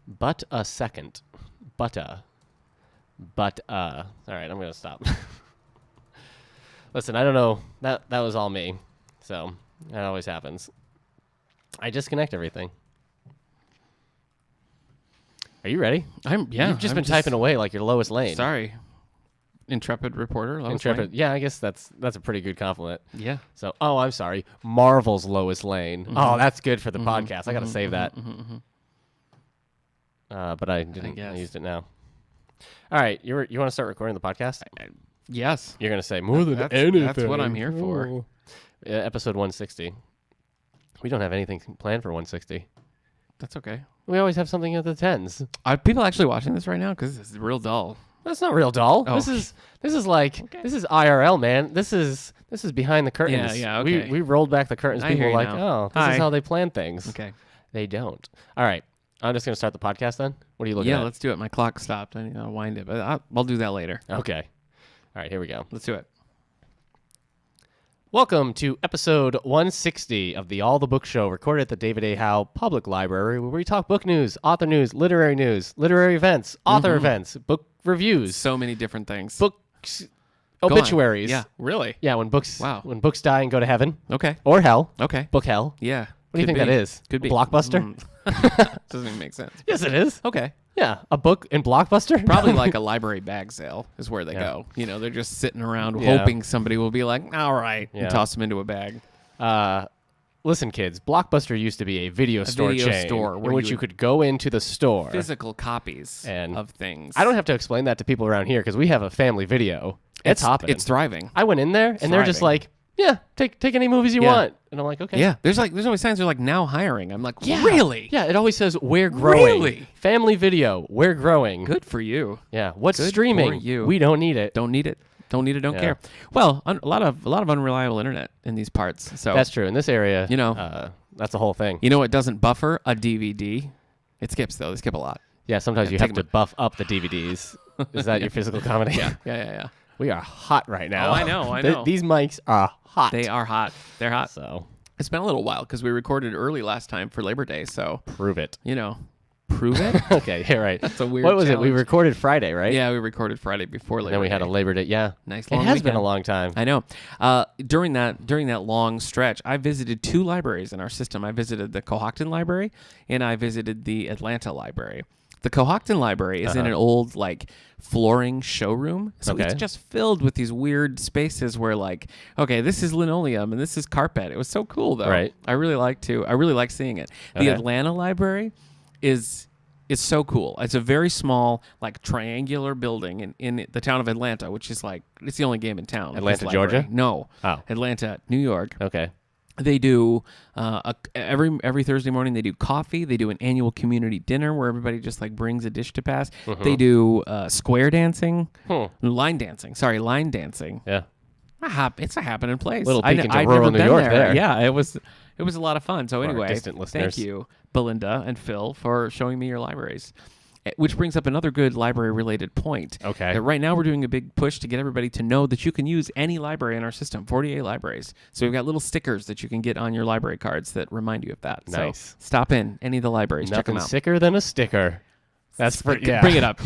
But a second. All right, I'm going to stop. Listen, I don't know. That was all me. So, that always happens. I disconnect everything. Are you ready? You've just been typing away like your Lois Lane. Sorry. Intrepid reporter, Lois Intrepid. Lane. Yeah, I guess that's a pretty good compliment. Yeah. So, I'm sorry. Marvel's Lois Lane. Mm-hmm. Oh, that's good for the podcast. I got to save that. But I didn't. I used it now. All right, you want to start recording the podcast? Yes. You're going to say more than anything. That's what I'm here for. Episode 160. We don't have anything planned for 160. That's okay. We always have something at the 10s. Are people actually watching this right now? Because this is real dull. That's not real dull. Oh. This is IRL, man. This is behind the curtains. Yeah, okay. We rolled back the curtains. I People hear were you like, now. this is how they plan things. Okay. They don't. All right. I'm just going to start the podcast then. What are you looking at? Yeah, let's do it. My clock stopped. I need to wind it, but I'll do that later. Okay. All right, here we go. Let's do it. Welcome to episode 160 of the All the Book Show, recorded at the David A. Howe Public Library, where we talk book news, news, literary events, author events, book reviews, So many different things. books, obituaries. Yeah, really? Yeah, when books Wow. when books die and go to heaven Okay. or hell. Okay. Book hell. Yeah. What do you think that is? Could be. Blockbuster? Doesn't even make sense. Yes, it is. Okay. Yeah, a book in Blockbuster? Probably like a library bag sale is where they Yeah. go. You know, they're just sitting around Yeah. hoping somebody will be like, all right, Yeah. and toss them into a bag. Listen, kids, Blockbuster used to be a video store video chain store in where which you you could go into the store. Physical copies And of things. I don't have to explain that to people around here because we have a family video. It's hopping. It's thriving. I went in there and they're just thriving. like, yeah, take any movies you Yeah. want. And I'm like, okay. Yeah. There's always signs they're like now hiring. I'm like, Yeah. really? Yeah, it always says we're growing. Really? Family video, we're growing. Good for you. Yeah. What's Good streaming? for you. We don't need it. Don't need it. Don't need it. Don't Yeah. care. Well, a lot of unreliable internet in these parts. So That's true. In this area, You know. that's the whole thing. you know what doesn't buffer? A DVD. It skips though. They skip a lot. Yeah, sometimes Yeah, you take have to buff up the DVDs. Is that your physical comedy? Yeah. We are hot right now. Oh, I know. These mics are hot. They are hot. They're hot. So It's been a little while because we recorded early last time for Labor Day. So, prove it. Prove it. Okay, yeah, right. That's a weird What was it? We challenge. recorded Friday, right? Yeah, we recorded Friday before Labor And then we had Day. a Labor Day. Yeah. Nice It long has been a weekend. long time. I know. During that long stretch, I visited 2 libraries in our system. I visited the Cohocton Library and I visited the Atlanta Library. The Cohocton Library is in an old flooring showroom, so Okay. it's just filled with these weird spaces where okay, this is linoleum and this is carpet. It was so cool though. Right. I really like seeing it. The Okay. Atlanta Library is so cool. It's a very small, triangular building in the town of Atlanta, which is it's the only game in town. Atlanta, this library. Georgia? No. Oh. Atlanta, New York. Okay. They do every Thursday morning. They do coffee. They do an annual community dinner where everybody just brings a dish to pass. They do square dancing, line dancing. Yeah. It's a happening place. Little peek into I've rural never New been York there. Yeah, it was a lot of fun. So our anyway, distant listeners. thank you, Belinda and Phil, for showing me your libraries. Which brings up another good library-related point. Okay. That right now we're doing a big push to get everybody to know that you can use any library in our system, 48 libraries. So we've got little stickers that you can get on your library cards that remind you of that. Nice. So stop in any of the libraries. Check them Nothing out. sicker than a sticker. That's for yeah. Bring it up.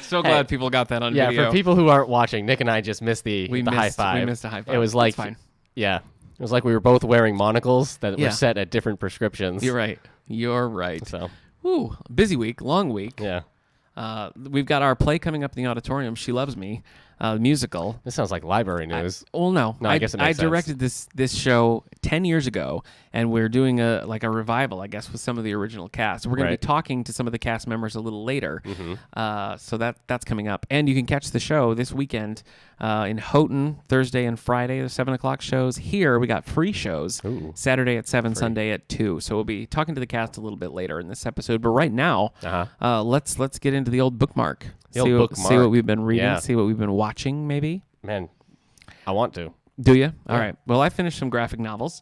So glad people got that on Yeah, video. for people who aren't watching, Nick and I just missed the high five. We missed a high five. It was That's fine. yeah, it was like we were both wearing monocles that Yeah. were set at different prescriptions. You're right. So Ooh, busy week, long week. yeah, We've got our play coming up in the auditorium. She Loves Me, musical. this sounds like library news. No. I guess it makes I directed this show 10 years ago, and we're doing a revival, I guess, with some of the original cast. We're going to Right. be talking to some of the cast members a little later. So that's coming up. And you can catch the show this weekend in Houghton, Thursday and Friday, the 7 o'clock shows. Here, we got free shows, Ooh. Saturday at 7, Sunday at 2. So we'll be talking to the cast a little bit later in this episode. But right now, let's get into the old bookmark. The old See bookmark. what we've been reading, Yeah. see what we've been watching, maybe. Man, I want to. Do you? All Yeah. right. Well, I finished some graphic novels.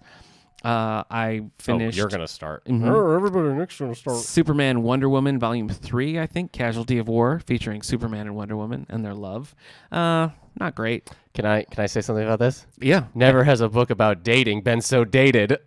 I finished Oh, you're gonna start. Everybody next gonna start. Superman Wonder Woman Volume 3, I think, Casualty of War, featuring Superman and Wonder Woman and their love. Not great. Can I say something about this? Yeah. Never has a book about dating been so dated.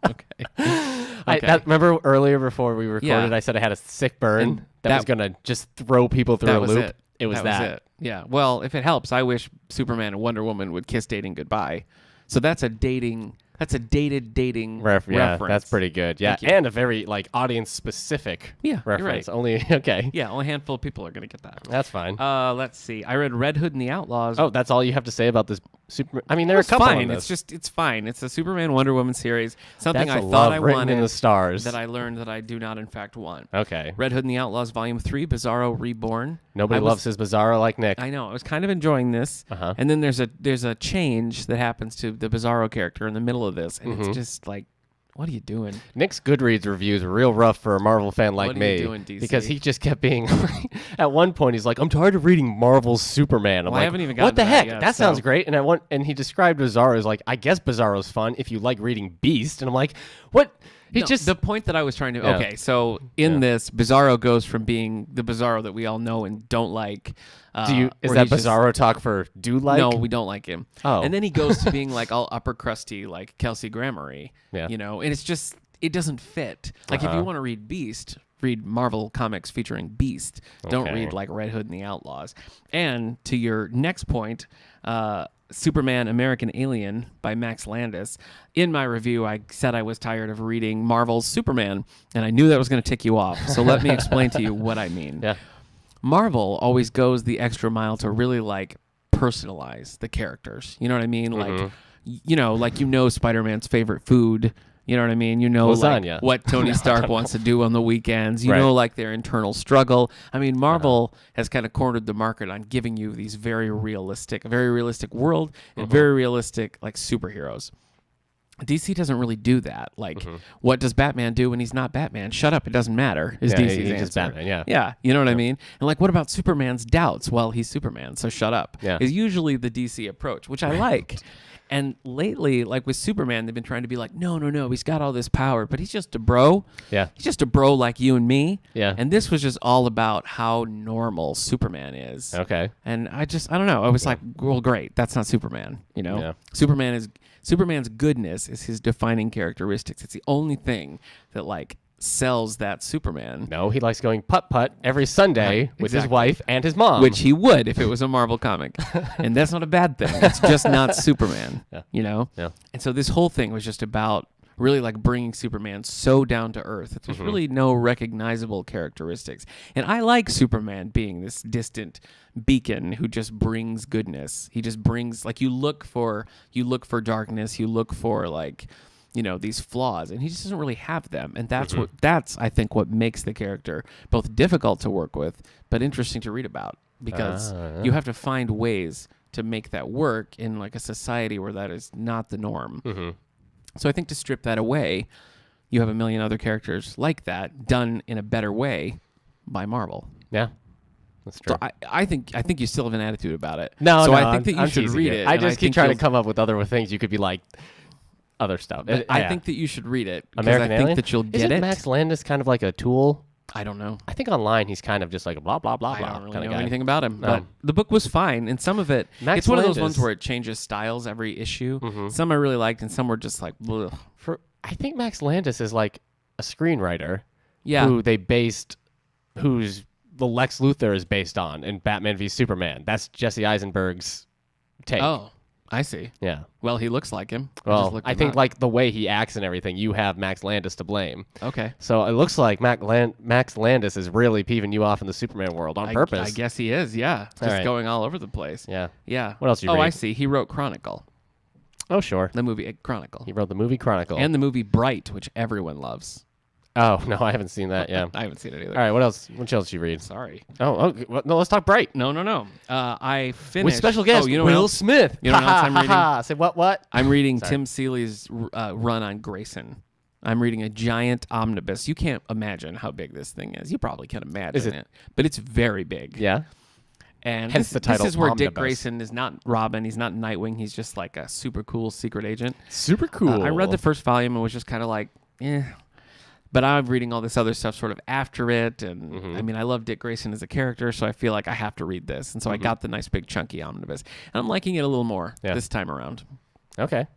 Okay. Okay. Remember earlier before we recorded, Yeah. I said I had a sick burn And that was gonna just throw people through that a was loop. it. It was that. Was it. Yeah. Well, if it helps, I wish Superman and Wonder Woman would kiss dating goodbye. So that's a dating. That's a dated dating Yeah, reference. that's pretty good. Yeah, Thank you. and a very like audience specific Yeah, you're reference. right. Only okay. Yeah, only a handful of people are gonna get that. That's fine. Let's see. I read Red Hood and the Outlaws. Oh, that's all you have to say about this Superman. I mean, there are a It's couple fine. of this. It's fine. It's a Superman Wonder Woman series. Something That's I a thought love I written wanted in the stars. that I learned that I do not in fact want. Okay. Red Hood and the Outlaws Volume 3, Bizarro Reborn. Nobody loves his Bizarro like Nick. I know. I was kind of enjoying this. Uh-huh. And then there's a change that happens to the Bizarro character in the middle of this, and Mm-hmm. it's just like, what are you doing? Nick's Goodreads reviews were real rough for a Marvel fan like What are me. you doing, DC? Because he just kept being. At one point, he's like, "I'm tired of reading Marvel's Superman." I'm Well, I like, haven't even "What gotten the to that heck? yet, That sounds so- great." And he described Bizarro as like, "I guess Bizarro's fun if you like reading Beast." And I'm like, "What?" He No, just the point that I was trying to. Yeah. Okay, so in this, Bizarro goes from being the Bizarro that we all know and don't like. Is where that he's just- Bizarro talk for do like? No, we don't like him. Oh. And then he goes to being like all upper crusty, like Kelsey Grammery. Yeah. You know, and it's just, it doesn't fit. Like if Uh-huh. you want to read Beast, read Marvel comics featuring Beast. Don't Okay. read like Red Hood and the Outlaws. And to your next point, Superman American Alien by Max Landis. In my review, I said I was tired of reading Marvel's Superman, and I knew that was going to tick you off. So let me explain to you what I mean. Yeah. Marvel always goes the extra mile to really like personalize the characters. You know what I mean? Like, like Spider-Man's favorite food. You know what I mean? You know, like Lasagna. what Tony Stark wants to do on the weekends. You Right. know, like their internal struggle. I mean, Marvel has kind of cornered the market on giving you these a very realistic world and very realistic like superheroes. DC doesn't really do that. Like, what does Batman do when he's not Batman? Shut up, it doesn't matter. Is Yeah, DC's he's answer. just Batman, yeah. Yeah, you know what I mean? And like, what about Superman's doubts? Well, he's Superman, so shut up. Yeah. Is usually the DC approach, which I like. And lately, like with Superman, they've been trying to be like, no, he's got all this power, but he's just a bro. Yeah. He's just a bro like you and me. Yeah. And this was just all about how normal Superman is. Okay. And I don't know. I was like, well, great. That's not Superman. You know, Yeah. Superman's goodness is his defining characteristics. It's the only thing that like sells that Superman. No, he likes going putt-putt every Sunday with his exactly. wife and his mom. Which he would if it was a Marvel comic. And that's not a bad thing. It's just not Superman, Yeah. you know? Yeah. And so this whole thing was just about really like bringing Superman so down to earth. There's really no recognizable characteristics. And I like Superman being this distant beacon who just brings goodness. He just brings like you look for darkness, you look for like these flaws, and he just doesn't really have them. And that's I think what makes the character both difficult to work with but interesting to read about, because you have to find ways to make that work in like a society where that is not the norm. So I think to strip that away, you have a million other characters like that done in a better way by Marvel. Yeah. That's true. So I think you still have an attitude about it. No, so no, I think that you I'm should teasing read you. it. I and just keep think trying to you'll- come up with other things you could be like other stuff. I Yeah. think that you should read it because American I think Alien? that you'll get Isn't it. Max Landis kind of like a tool? I don't know. I think online he's kind of just like a blah blah blah I blah don't really kind know of guy. anything about him, No. but the book was fine, and some of it. Max it's one of those Landis- ones where it changes styles every issue. Some I really liked, and some were just like, bleh. I think Max Landis is like a screenwriter Yeah. who's the Lex Luthor is based on in Batman v Superman. That's Jesse Eisenberg's take. Oh, I see. Yeah. Well, he looks like him. just Well, looked I him think up. like the way he acts and everything, you have Max Landis to blame. Okay. So it looks like Max Landis is really peeving you off in the Superman world on purpose. I guess he is. Yeah. Just right. going all over the place. Yeah. Yeah. What else you Oh, read? I see. He wrote Chronicle, Oh, sure. the movie Chronicle, He wrote the movie Chronicle. and the movie Bright, which everyone loves. Oh, no, I haven't seen that. Yeah. I haven't seen it either. All right, what else? What else you read? Sorry. Oh, okay. Well, no, let's talk Bright. No. I finished With special guest Oh, you know what Will else? Smith. You know what else I'm reading? Say what? I'm reading Sorry. Tim Seeley's run on Grayson. I'm reading a giant omnibus. You can't imagine how big this thing is. You probably can imagine it, but it's very big. Yeah. And Hence the title this is where Dick Omnibus. Grayson is not Robin. He's not Nightwing. He's just like a super cool secret agent. Super cool. I read the first volume and was just kind of like, eh. But I'm reading all this other stuff sort of after it. And I mean, I love Dick Grayson as a character, so I feel like I have to read this. And so I got the nice big chunky omnibus. And I'm liking it a little more Yeah. this time around. Okay.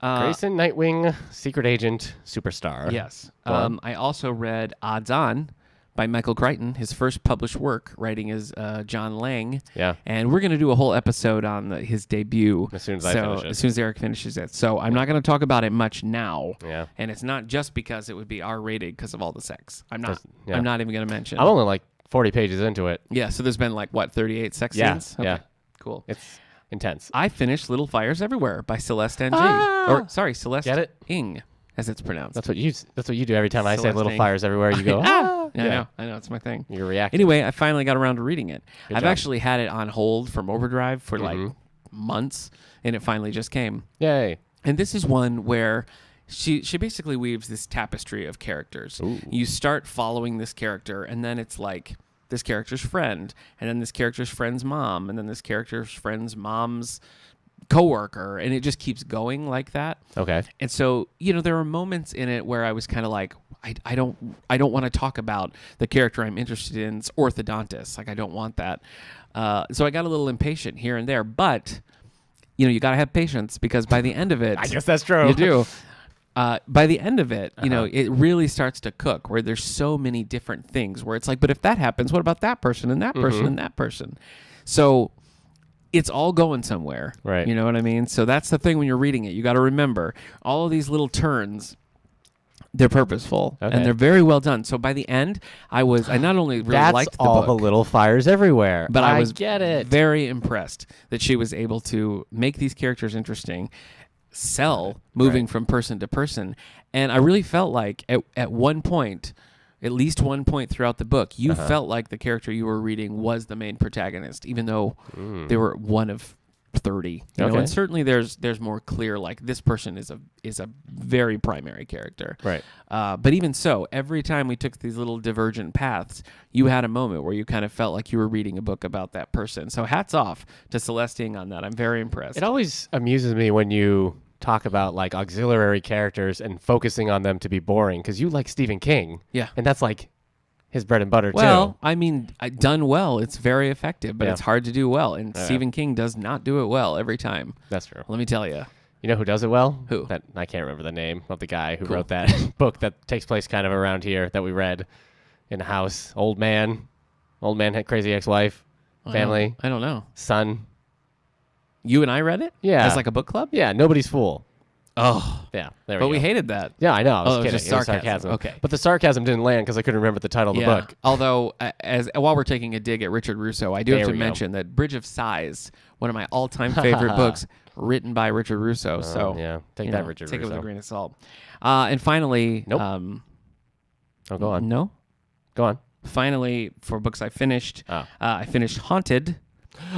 Grayson, Nightwing, Secret Agent, Superstar. Yes. Go on. I also read Odds On by Michael Crichton. His first published work, writing is John Lang. Yeah. And we're going to do a whole episode on his debut. As soon as I finish it. As soon as Eric finishes it. So I'm not going to talk about it much now. Yeah. And it's not just because it would be R-rated because of all the sex. I'm not yeah. I'm not even going to mention. I'm only like 40 pages into it. Yeah, so there's been 38 sex Yeah, scenes? yeah. Cool. It's intense. I finished Little Fires Everywhere by Celeste Ng. Celeste Get it? Ng, as it's pronounced. That's what you do every time I say Celeste Little Ng. Fires Everywhere. You go, ah! Yeah, I know. It's my thing. You're reacting. Anyway, I finally got around to reading it. Good I've job. actually had it on hold from Overdrive for months, and it finally just came. Yay. And this is one where she basically weaves this tapestry of characters. Ooh. You start following this character, and then it's like this character's friend, and then this character's friend's mom, and then this character's friend's mom's coworker, and it just keeps going like that. Okay. And so, there were moments in it where I was kind of like, I don't want to talk about the character I'm interested in's orthodontist. Like, I don't want that. So I got a little impatient here and there, but you got to have patience, because by the end of it, I guess that's true. you do. By the end of it, it really starts to cook, where there's so many different things where it's like, but if that happens, what about that person and that person and that person? So it's all going somewhere. Right. You know what I mean? So that's the thing when you're reading it. You got to remember all of these little turns. They're purposeful and they're very well done. So by the end, I not only really That's liked the all book, the Little Fires Everywhere. but I was get it. very impressed that she was able to make these characters interesting, sell moving from person to person. And I really felt like at one point, at least one point throughout the book, you felt like the character you were reading was the main protagonist, even though they were one of 30. You know? And certainly there's more clear, like, this person is a very primary character. Right. But even so, every time we took these little divergent paths, you had a moment where you kind of felt like you were reading a book about that person. So hats off to Celeste Ng on that. I'm very impressed. It always amuses me when you talk about like auxiliary characters and focusing on them to be boring, because you like Stephen King. Yeah. And that's like his bread and butter Well, too. I mean, done well, it's very effective, but it's hard to do well. And Stephen King does not do it well every time. That's true. Let me tell you. You know who does it well? Who? That I can't remember the name of the guy who wrote that book that takes place kind of around here that we read in a house. Old man had crazy ex-wife, family, I don't know. son. You and I read it? Yeah. As like a book club? Yeah, Nobody's Fool. Oh. Yeah, there But we we go. hated that. Yeah, I know. I was Oh, it was kidding. just It was sarcasm. Okay. But the sarcasm didn't land because I couldn't remember the title of the book. Although, while we're taking a dig at Richard Russo, I do have There to we go. mention that Bridge of Sighs, one of my all-time favorite books, written by Richard Russo. So yeah, take you that, know, Richard take it with Russo. a grain of salt. And finally, Nope. Oh, go on. No. Go on. Finally, for books I finished, Oh. I finished Haunted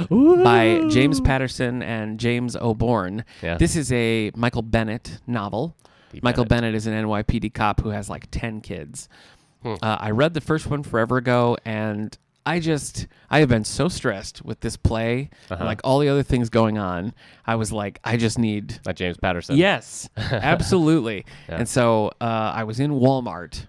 by James Patterson and James O'Bourne. Yeah. This is a Michael Bennett novel. Michael Bennett is an NYPD cop who has like 10 kids. I read the first one forever ago, and I have been so stressed with this play, like all the other things going on. I was like, I just need... Not James Patterson. Yes, absolutely. And so I was in Walmart.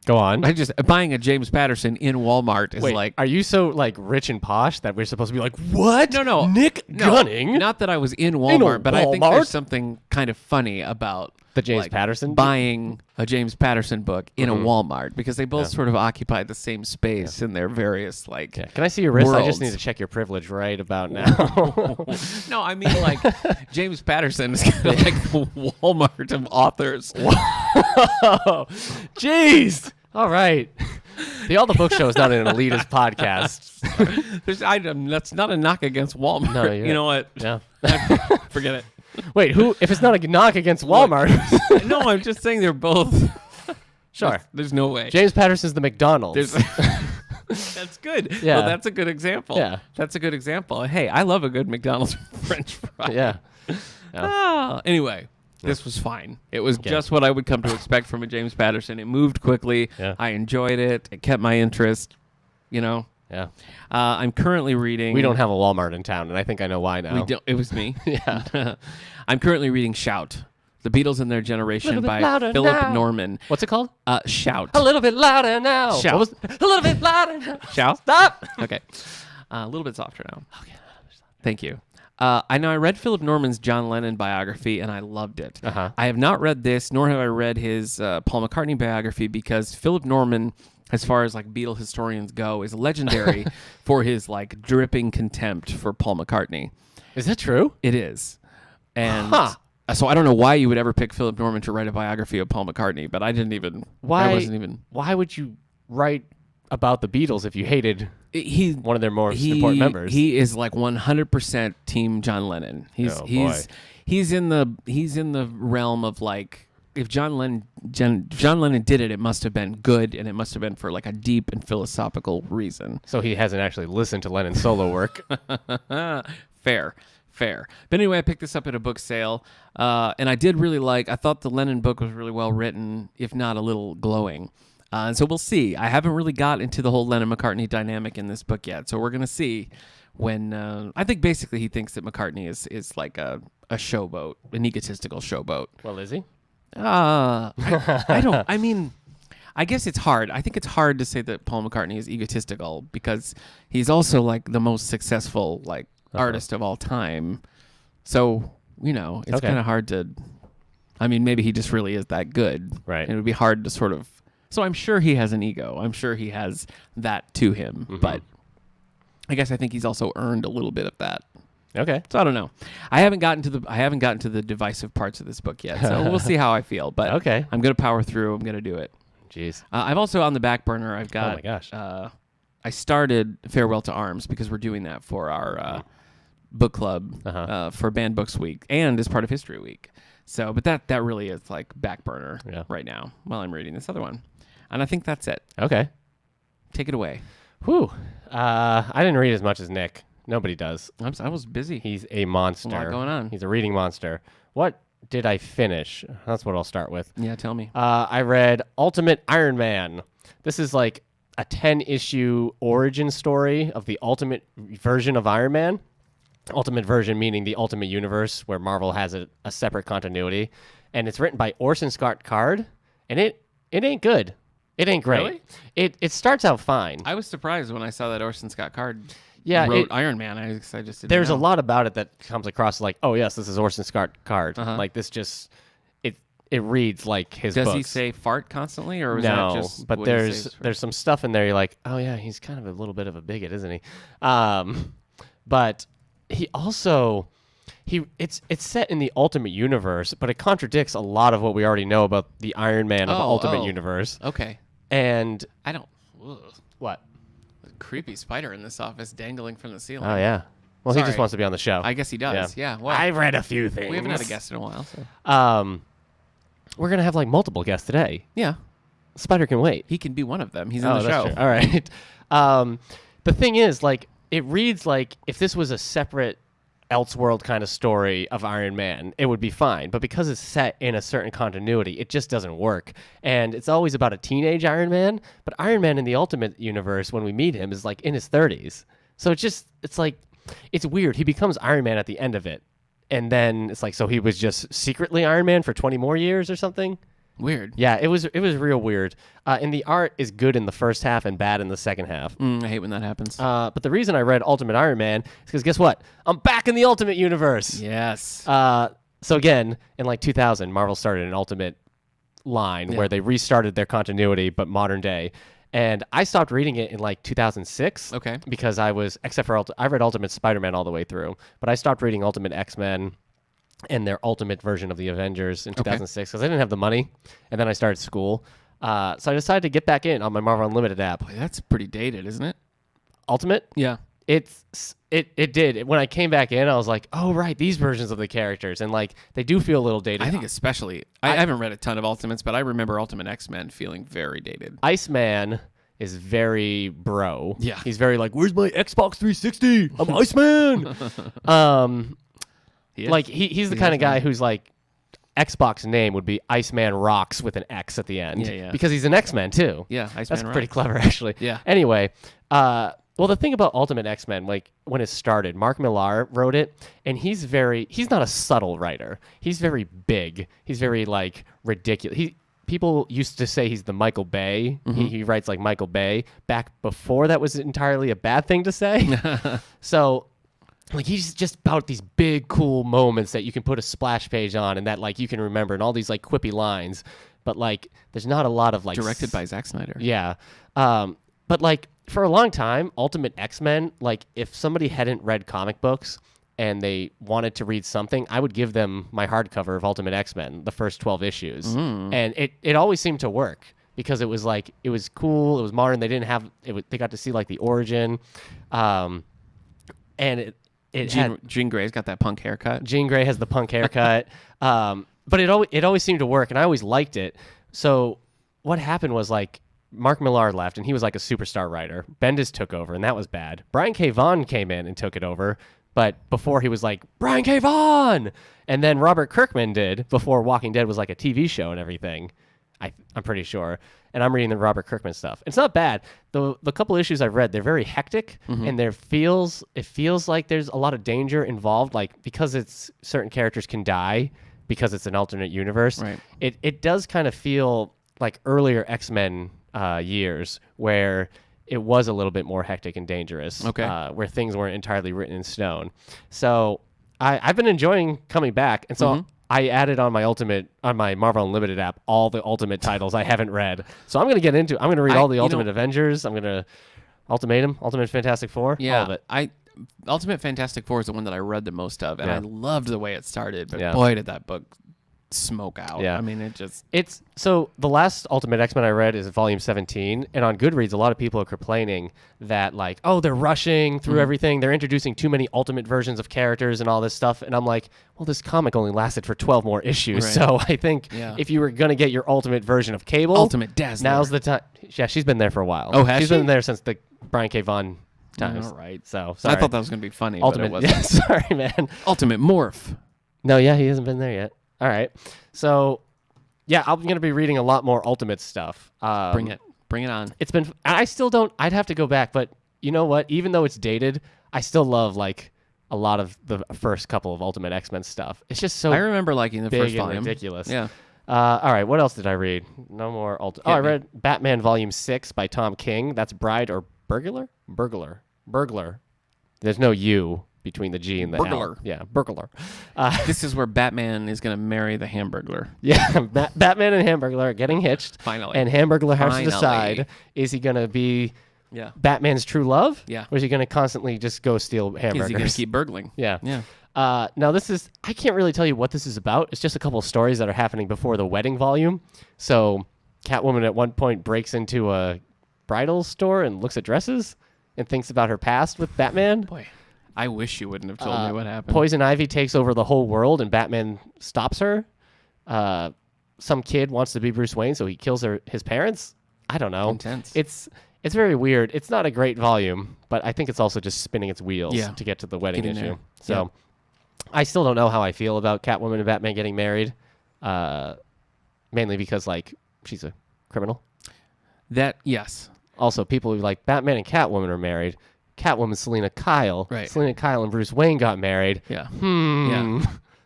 Go on. Buying a James Patterson in Walmart is Wait, like... are you so like rich and posh that we're supposed to be like, what? No. Nick Gunning? Not that I was in Walmart, but I think Walmart? there's something kind of funny about The James Patterson? buying a James Patterson book in a Walmart, because they both sort of occupy the same space in their various like. Yeah. Can I see your wrist? I just worlds. need to check your privilege right about now. No, I mean like James Patterson is kind of like the Walmart of authors. Jeez. All right. The All the Book Show is not an elitist podcast. That's not a knock against Walmart. No, you know what? Yeah. Forget it. Wait, if it's not a knock against Walmart? No, I'm just saying they're both. Sure. There's no way. James Patterson's the McDonald's. That's good. Yeah. Well, that's a good example. Yeah. That's a good example. Hey, I love a good McDonald's French fry. Yeah. Anyway, this was fine. It was just what I would come to expect from a James Patterson. It moved quickly. Yeah. I enjoyed it. It kept my interest. You know. Yeah. I'm currently reading. We don't have a Walmart in town, and I think I know why now. We don't. It was me. Yeah. I'm currently reading Shout: The Beatles and Their Generation Little bit by louder Philip now. Norman. What's it called? Shout. A little bit louder now. Shout. What was a little bit louder now. Shout. Stop. Okay. A little bit softer now. Okay. Thank you. I know I read Philip Norman's John Lennon biography, and I loved it. Uh-huh. I have not read this, nor have I read his Paul McCartney biography, because Philip Norman, as far as like Beatle historians go, is legendary for his like dripping contempt for Paul McCartney. Is that true? It is. And Huh. so I don't know why you would ever pick Philip Norman to write a biography of Paul McCartney, but I didn't even. Why? I wasn't even. Why would you write about the Beatles if you hated He one of their most important members? He is like 100% team John Lennon. Oh, boy. He's in the realm of like, if John Lennon did it, it must have been good, and it must have been for like a deep and philosophical reason. So he hasn't actually listened to Lennon's solo work. Fair. But anyway, I picked this up at a book sale, and I did really I thought the Lennon book was really well written, if not a little glowing. And so we'll see. I haven't really got into the whole Lennon-McCartney dynamic in this book yet, so we're going to see when... I think basically he thinks that McCartney is like a showboat, an egotistical showboat. Well, is he? I don't... I mean... I guess it's hard. I think it's hard to say that Paul McCartney is egotistical because he's also like the most successful like artist of all time. So, it's Okay. kind of hard to... I mean, maybe he just really is that good. Right. And it would be hard to sort of... So I'm sure he has an ego. I'm sure he has that to him. But I guess I think he's also earned a little bit of that. Okay. So I don't know. I haven't gotten to the divisive parts of this book yet. So we'll see how I feel. But Okay. I'm going to power through. I'm going to do it. Jeez. I've also on the back burner. I've got. Oh my gosh. I started Farewell to Arms because we're doing that for our book club for Banned Books Week and as part of History Week. So, but that really is like back burner right now while I'm reading this other one, and I think that's it. Okay. Take it away. Whew. I didn't read as much as Nick. Nobody does. I was busy. He's a monster. A lot going on. He's a reading monster. What did I finish? That's what I'll start with. Yeah, tell me. I read Ultimate Iron Man. This is like a 10-issue origin story of the ultimate version of Iron Man. Ultimate version meaning the Ultimate Universe, where Marvel has a separate continuity. And it's written by Orson Scott Card, and it ain't good. It ain't great. Really? It starts out fine. I was surprised when I saw that Orson Scott Card it- wrote Iron Man. I just didn't There's know. a lot about it that comes across like, oh yes, this is Orson Scott Card. Like this just it reads like his Does books. he say fart constantly, or was No, that just but what he says? there's some stuff in there. You're like, oh yeah, he's kind of a little bit of a bigot, isn't he? But he also it's set in the Ultimate Universe, but it contradicts a lot of what we already know about the Iron Man of the Ultimate Universe. Okay. And I don't. Ugh. what? Creepy spider in this office dangling from the ceiling. Oh yeah. Well, he just Sorry. wants to be on the show. I guess he does. Yeah. Well, I've read a few things. we haven't had a guest in a while. So. We're gonna have like multiple guests today. Yeah. Spider can wait. He can be one of them. He's in Oh, the that's show. true. All right. The thing is, like, it reads like if this was a separate Elseworld kind of story of Iron Man, it would be fine. But because it's set in a certain continuity, it just doesn't work. And it's always about a teenage Iron Man. But Iron Man in the Ultimate Universe, when we meet him, is like in his 30s. So it's weird. He becomes Iron Man at the end of it. And then it's like, so he was just secretly Iron Man for 20 more years or something? Weird. Yeah, it was real weird. And the art is good in the first half and bad in the second half. I hate when that happens. But the reason I read Ultimate Iron Man is because guess what? I'm back in the Ultimate Universe. yes. So again, in like 2000, Marvel started an Ultimate line where they restarted their continuity, but modern day. And I stopped reading it in like 2006. Okay. Because I read Ultimate Spider-Man all the way through, but I stopped reading Ultimate X-Men and their ultimate version of the Avengers in 2006 because I didn't have the money, and then I started school. So I decided to get back in on my Marvel Unlimited app. Boy, that's pretty dated, isn't it? Ultimate? Yeah. It did. When I came back in, I was like, oh, right, these versions of the characters. And, like, they do feel a little dated. I think especially. I haven't read a ton of Ultimates, but I remember Ultimate X-Men feeling very dated. Iceman is very bro. Yeah. He's very like, where's my Xbox 360? I'm Iceman. He's the kind of guy who's like, Xbox name would be Iceman Rocks with an X at the end. Yeah. Because he's an X-Men, too. Yeah, Iceman That's pretty Rocks. clever, actually. Yeah. Anyway, well, the thing about Ultimate X-Men, like when it started, Mark Millar wrote it, and he's not a subtle writer. He's very big. He's very like ridiculous. People used to say he's the Michael Bay. He writes like Michael Bay back before that was entirely a bad thing to say. So like he's just about these big cool moments that you can put a splash page on and that like you can remember and all these like quippy lines, but like there's not a lot of like Directed by Zack Snyder. yeah. But like for a long time, Ultimate X-Men, like if somebody hadn't read comic books and they wanted to read something, I would give them my hardcover of Ultimate X-Men, the first 12 issues. And it always seemed to work because it was like, it was cool, it was modern, they didn't have, they got to see like the origin. And it had, Jean Grey's got that punk haircut. Jean Grey has the punk haircut. But it always seemed to work, and I always liked it. So what happened was like Mark Millar left, and he was like a superstar writer. Bendis took over, and that was bad. Brian K. Vaughan came in and took it over, but before he was like, Brian K. Vaughan! And then Robert Kirkman did, before Walking Dead was like a TV show and everything, I'm pretty sure. And I'm reading the Robert Kirkman stuff. It's not bad. The couple issues I've read, they're very hectic, and it feels like there's a lot of danger involved, like because it's certain characters can die because it's an alternate universe. Right. It does kind of feel like earlier X-Men years where it was a little bit more hectic and dangerous. Okay. Where things weren't entirely written in stone. So I've been enjoying coming back, and so I added on my Marvel Unlimited app all the Ultimate titles I haven't read. So I'm gonna read all the Ultimate Avengers. I'm gonna Ultimate Fantastic Four. Yeah, all of it. Ultimate Fantastic Four is the one that I read the most of, and I loved the way it started. But Yeah. boy, did that book smoke out. Yeah. I mean, It's so the last Ultimate X-Men I read is volume 17, and on Goodreads a lot of people are complaining that like, oh, they're rushing through everything, they're introducing too many Ultimate versions of characters and all this stuff, and I'm like, well, this comic only lasted for 12 more issues, Right. so I think Yeah. if you were gonna get your Ultimate version of Cable, Ultimate Dazzler. now's the time. Yeah, she's been there for a while. Oh, has she's she? been there since the Brian K. Vaughan times. All right. So sorry. I thought that was gonna be funny. Ultimate. but it wasn't. Yeah, sorry, man. Ultimate Morph. No, yeah, he hasn't been there yet. All right. So, yeah, I'm going to be reading a lot more Ultimate stuff. Bring it on. It's been, I still don't, I'd have to go back, but you know what? Even though it's dated, I still love, like, a lot of the first couple of Ultimate X-Men stuff. It's just so I remember liking the big first and volume. ridiculous. Yeah. All right, what else did I read? No more Ultimate. Oh, I Hit me. read Batman Volume 6 by Tom King. That's Bride or Burglar? Burglar. There's no U between the G and the L. Burglar. Yeah, Burglar. This is where Batman is gonna marry the Hamburglar. Yeah, Batman and Hamburglar are getting hitched. Finally. And Hamburglar has to Finally. decide, is he going to be Yeah. Batman's true love? Yeah. Or is he going to constantly just go steal hamburgers? Is he gonna keep burgling? Yeah. Yeah. Now, I can't really tell you what this is about. It's just a couple of stories that are happening before the wedding volume. So Catwoman at one point breaks into a bridal store and looks at dresses and thinks about her past with Batman. Boy, I wish you wouldn't have told me what happened. Poison Ivy takes over the whole world and Batman stops her. Some kid wants to be Bruce Wayne, so he kills his parents. I don't know. Intense. It's very weird. It's not a great volume, but I think it's also just spinning its wheels Yeah. to get to the wedding Getting issue. there. So I still don't know how I feel about Catwoman and Batman getting married. Mainly because like she's a criminal. Yes. Also, people who like Batman and Catwoman are married. Catwoman, Selena Kyle. Right. Selena Kyle and Bruce Wayne got married. Yeah. Yeah.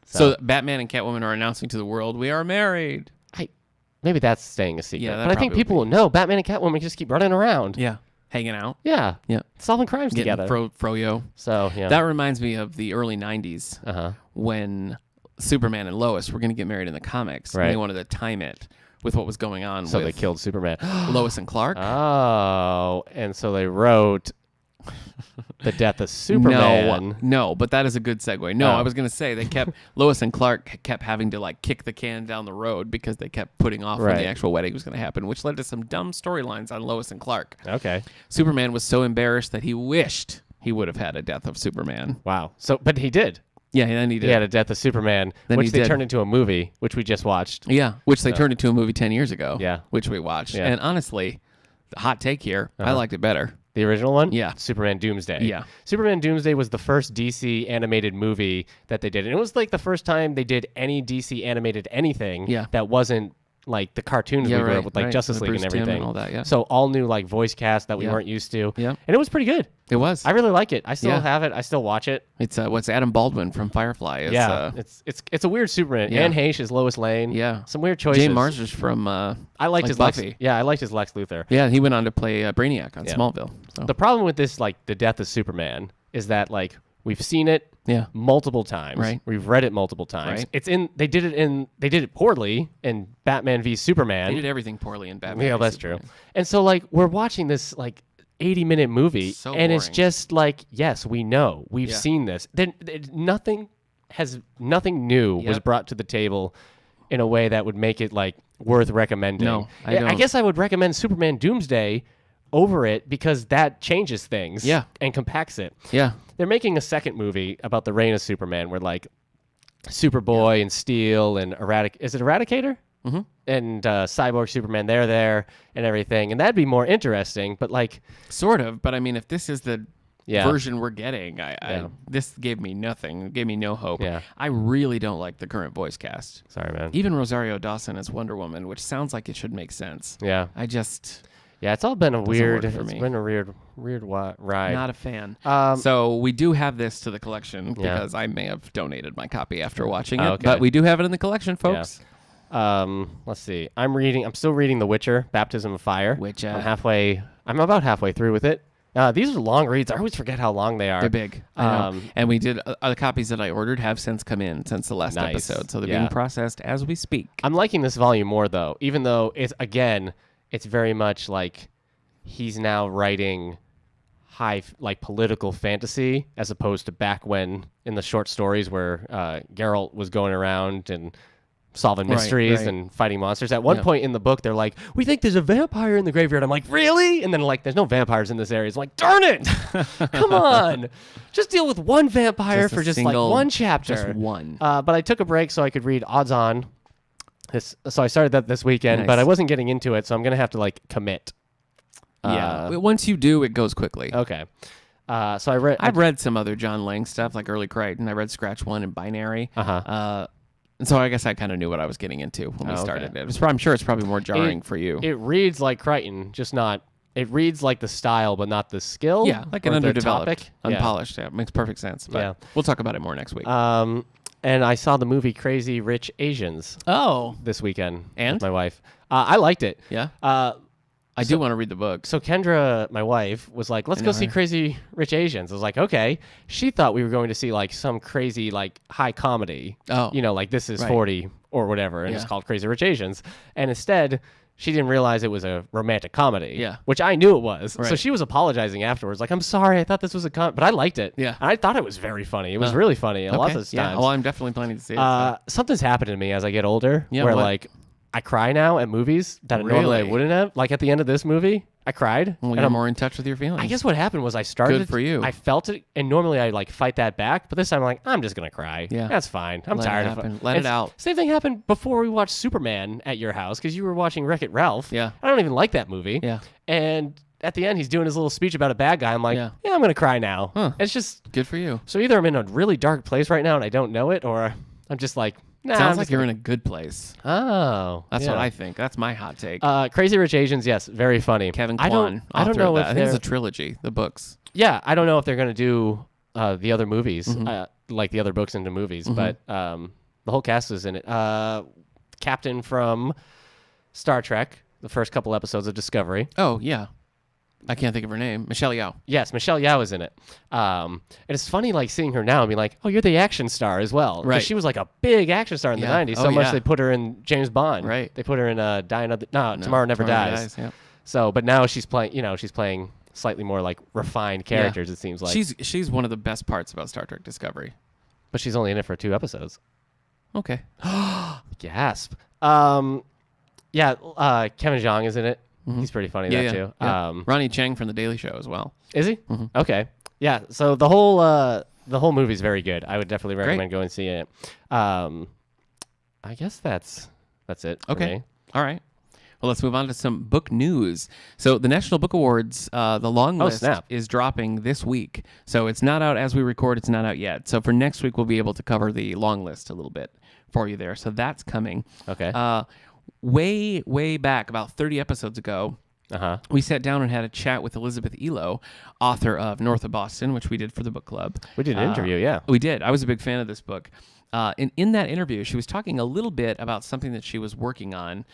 So Batman and Catwoman are announcing to the world, we are married. Maybe that's staying a secret. Yeah, that but I think probably people will know Batman and Catwoman just keep running around. Yeah. Hanging out. Yeah. Yeah. Solving crimes Getting together. froyo. So, yeah. That reminds me of the early 90s Uh-huh. when Superman and Lois were going to get married in the comics. Right. And they wanted to time it with what was going on So they with killed Superman. Lois and Clark. Oh, and so they wrote the death of Superman. No, but that is a good segue. No, Oh. I was going to say they kept Lois and Clark kept having to like kick the can down the road because they kept putting off when Right. the actual wedding was going to happen, which led to some dumb storylines on Lois and Clark. Okay. Superman was so embarrassed that he wished he would have had a death of Superman. Wow. So, but he did. Yeah, and then he did. He had a death of Superman, Then which he they did. turned into a movie, which we just watched. Yeah, which they turned into a movie 10 years ago. Yeah. Which we watched. Yeah. And honestly, the hot take here, I liked it better. The original one? Yeah. Superman Doomsday. Yeah. Superman Doomsday was the first DC animated movie that they did. And it was like the first time they did any DC animated anything Yeah. that wasn't like the cartoons Yeah, we grew right, up with, like right. Justice The League and Bruce Timm everything. and all that, yeah. So all new like voice cast that we Yeah. weren't used to. Yeah. And it was pretty good. It was. I really like it. I still Yeah. have it. I still watch it. It's what's Adam Baldwin from Firefly. Is, Yeah. It's a weird Superman. yeah. Anne Heche is Lois Lane. Yeah. Some weird choices. Jane Marsden's from I liked like his Buffy. Lex. Yeah, I liked his Lex Luthor. Yeah, he went on to play Brainiac on Yeah. Smallville. So. The problem with this, like the death of Superman, is that like We've seen it Yeah. multiple times. Right. We've read it multiple times. Right. They did it poorly in Batman v Superman. They did everything poorly in Batman. Yeah, v that's Superman. true. And so like we're watching this like 80-minute movie So and it's boring. just like, yes, we know. We've Yeah. seen this. Then nothing new was Yep. brought to the table in a way that would make it like worth recommending. No, I I don't. guess I would recommend Superman Doomsday over it because that changes things Yeah. and compacts it. Yeah. They're making a second movie about the reign of Superman where like Superboy and Steel and is it Eradicator? Mm-hmm. And Cyborg Superman, they're there and everything. And that'd be more interesting, but like, Sort of, but I mean, if this is the Yeah. version we're getting, Yeah. this gave me nothing. It gave me no hope. Yeah. I really don't like the current voice cast. sorry, man. Even Rosario Dawson as Wonder Woman, which sounds like it should make sense. Yeah. I just Yeah, it's all been a weird, work for it's me. been a weird ride. not a fan. So So we do have this to the collection Yeah. because I may have donated my copy after watching it, Oh, okay. but we do have it in the collection, folks. let's see. I'm still reading The Witcher, Baptism of Fire. Which, I'm about halfway through with it. These are long reads. I always forget how long they are. They're big. I know. Um, And we did the copies that I ordered have since come in since the last Nice. episode, so they're Yeah. being processed as we speak. I'm liking this volume more though, even though it's very much like he's now writing like political fantasy as opposed to back when in the short stories where Geralt was going around and solving Right, mysteries right. and fighting monsters. At one Yeah. point in the book, they're like, "We think there's a vampire in the graveyard." I'm like, "Really?" And then like, "There's no vampires in this area." It's like, "Darn it! Come on, just deal with one vampire Just a for just single- like one chapter." Just one. But I took a break so I could read Odds On. So I started that this weekend, but Nice. I wasn't getting into it, so I'm gonna have to like commit. Yeah. Once you do, it goes quickly. Okay. So I read. I've read some other John Lang stuff, like Early Crichton. I read Scratch One and Binary. Uh-huh. And so I guess I kind of knew what I was getting into when we Oh, okay. started it. I'm sure it's probably more jarring for you. It reads like Crichton, just not. It reads like the style, but not the skill. Yeah, like an or the underdeveloped, topic. unpolished. Yeah, it makes perfect sense. But Yeah. we'll talk about it more next week. And I saw the movie Crazy Rich Asians oh, this weekend And? with my wife. I liked it. yeah. Uh, I do want to read the book. So Kendra, my wife, was like, "Let's I go know see her. Crazy Rich Asians." I was like, "Okay." She thought we were going to see like some crazy like high comedy. Oh. Like This Is Right. 40 or whatever, and it's Yeah. called Crazy Rich Asians. And instead, she didn't realize it was a romantic comedy. Yeah. Which I knew it was. So Right. she was apologizing afterwards, like, "I'm sorry, I thought this was a but I liked it. Yeah. And I thought it was very funny. It was really funny a lot of times. Yeah. Well, I'm definitely planning to see it. so. Something's happened to me as I get older, Yeah, where what? like I cry now at movies that normally I Really? wouldn't have. Like at the end of this movie, I cried. Well, and you're I'm- more in touch with your feelings. I guess what happened was I started. Good for you. I felt it, and normally I like fight that back, but this time I'm like, I'm just gonna cry. Yeah. That's fine. I'm Let it tired happen. of Let it It's- out. Same thing happened before we watched Superman at your house because you were watching Wreck-It Ralph. Yeah. I don't even like that movie. Yeah. And at the end, he's doing his little speech about a bad guy. I'm like, Yeah. yeah, I'm gonna cry now. Huh. It's just Good for you. so either I'm in a really dark place right now and I don't know it, or I'm just like, nah. Sounds I'm like just you're in a good place. Oh, That's yeah. what I think. That's my hot take. Crazy Rich Asians, yes, very funny. Kevin I Kwan. don't author know of if that. I think it's they're. a trilogy. The books. Yeah, I don't know if they're gonna do the other movies, Mm-hmm. like the other books into movies, but the whole cast is in it. Captain from Star Trek, the first couple episodes of Discovery. Oh yeah. I can't think of her name. Michelle Yeoh. Yes, Michelle Yeoh is in it. And it's funny, like seeing her now and being like, "Oh, you're the action star as well." 'Cause Right. she was like a big action star in the Yeah. '90s. Oh, So much yeah. they put her in James Bond. Right. They put her in Die Another. No, Tomorrow Never Dies. Yeah. So, but now she's playing. She's playing slightly more like refined characters. It seems like. She's one of the best parts about Star Trek Discovery. But she's only in it for 2 episodes. Okay. Gasp. Yeah. Kevin Jeong is in it. He's pretty funny Yeah, that yeah, too. yeah. Ronnie Chang from The Daily Show as well. Is he? Okay. Yeah. So the whole movie is very good. I would definitely recommend going and seeing it. I guess that's it. For Okay. me. All right. Well, let's move on to some book news. So the National Book Awards, the long list snap. is dropping this week. So it's not out as we record. It's not out yet. So for next week, we'll be able to cover the long list a little bit for you there. So that's coming. Okay. Way back, about 30 episodes ago, we sat down and had a chat with Elizabeth Elo, author of North of Boston, which we did for the book club. We did an interview. Yeah. We did. I was a big fan of this book. in that interview, she was talking a little bit about something that she was working on,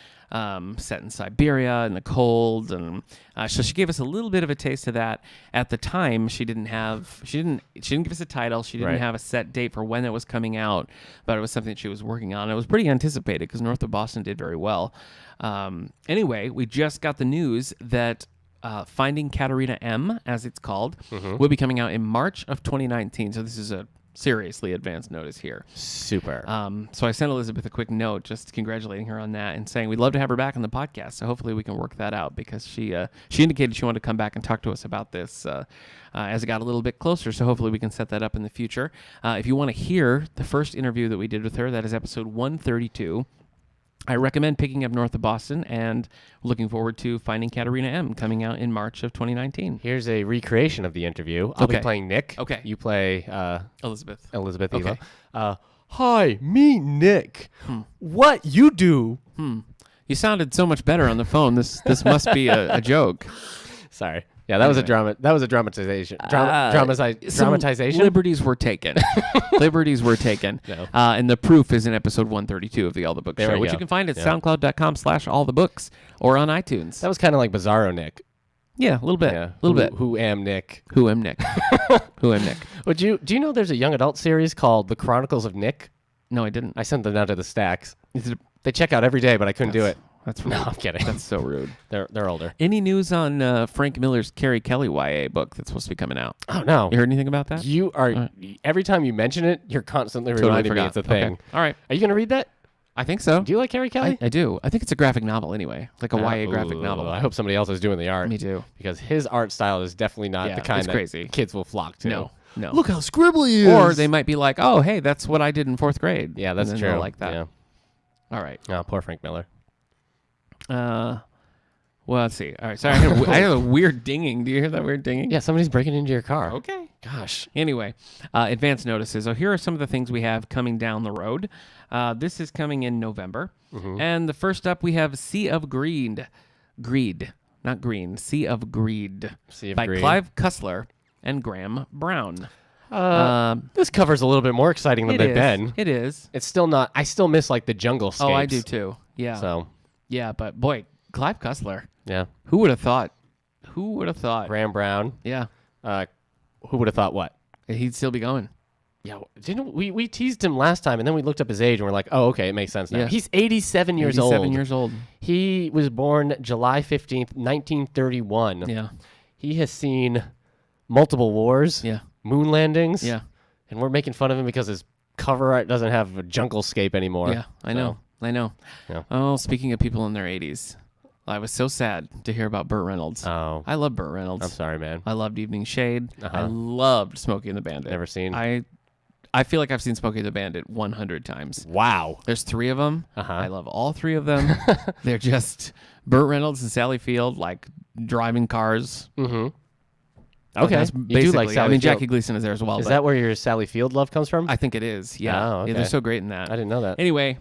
set in Siberia in the cold, and so she gave us a little bit of a taste of that. At the time, she didn't give us a title. She didn't Right. have a set date for when it was coming out, but it was something that she was working on. It was pretty anticipated because North of Boston did very well. Anyway, we just got the news that Finding Katerina M, as it's called, will be coming out in March of 2019. So this is a seriously advanced notice here. Super. So I sent Elizabeth a quick note just congratulating her on that and saying we'd love to have her back on the podcast. So hopefully we can work that out because she indicated she wanted to come back and talk to us about this as it got a little bit closer. So hopefully we can set that up in the future. If you want to hear the first interview that we did with her, that is episode 132. I recommend picking up North of Boston, and looking forward to Finding Katerina M coming out in March of 2019. Here's a recreation of the interview. I'll be Okay. playing Nick. Okay. You play Elizabeth. Elizabeth Okay. Eva. Hi, me Nick. What you do? You sounded so much better on the phone. This must be a joke. Sorry. Yeah, that was a Anyway. drama. That was a dramatization. Some Dramatization. Liberties were taken. Liberties were taken. No. And the proof is in episode 132 of the All the Books There show, we which go. you can find at Yeah. soundcloud.com/allthebooks or on iTunes. That was kind of like Bizarro Nick. Yeah, a little bit. Yeah. A little bit. Who am Nick? Who am Nick? Who am Nick? Do you know there's a young adult series called The Chronicles of Nick? No, I didn't. I sent them down to the stacks. They check out every day, but I couldn't do it. That's rude. No, I'm kidding. That's so rude. They're older. Any news on Frank Miller's Carrie Kelly YA book that's supposed to be coming out? Oh no. You heard anything about that? You are every time you mention it, you're constantly Totally reminding me forgot. it's a thing. Okay. All right. Are you gonna read that? I think so. Do you like Carrie Kelly? I do. I think it's a graphic novel anyway, like a YA graphic Ooh, novel. I hope somebody else is doing the art. Me too. Because his art style is definitely not Yeah, the kind it's that crazy. kids will flock to. No. Look how scribbly he is. Or they might be like, "Oh, hey, that's what I did in 4th grade." Yeah, that's And then they'll true. like that. Yeah. All right. Oh, poor Frank Miller. Well, let's see. All right. Sorry, I had a weird dinging. Do you hear that weird dinging? Yeah, somebody's breaking into your car. Okay. Gosh. Anyway, advance notices. So here are some of the things we have coming down the road. This is coming in November. And the first up, we have Sea of Greed. Greed. Not green. Sea of Greed. Sea of by Greed. Clive Cussler and Graham Brown. This cover's a little bit more exciting than It they've is. been. It is. It's still not. I still miss like the jungle scapes. Oh, I do too. Yeah. So Yeah, but boy, Clive Cussler. yeah, Who would have thought? Who would have thought? Graham Brown. Yeah. Who would have thought what? He'd still be going. Yeah, didn't we teased him last time, and then we looked up his age, and we're like, oh, okay, it makes sense now. Yeah. He's 87 years old. 87 years old. He was born July 15th, 1931. Yeah. He has seen multiple wars, Yeah. moon landings, Yeah. and we're making fun of him because his cover art doesn't have a jungle scape anymore. Yeah. I know. I know. Yeah. Oh, speaking of people in their 80s, I was so sad to hear about Burt Reynolds. Oh, I love Burt Reynolds. I'm sorry, man. I loved Evening Shade. I Uh-huh. loved Smokey and the Bandit. Never seen. I feel like I've seen Smokey and the Bandit 100 times. Wow. There's 3 of them. Uh-huh. I love all 3 of them. They're just Burt Reynolds and Sally Field, like driving cars. Mm-hmm. Okay. That's You do basically. like Sally I mean, Field. Jackie Gleason is there as well. Is but that where your Sally Field love comes from? I think it is. Yeah. Oh, Yeah, they're okay. so great in that. I didn't know that. Anyway,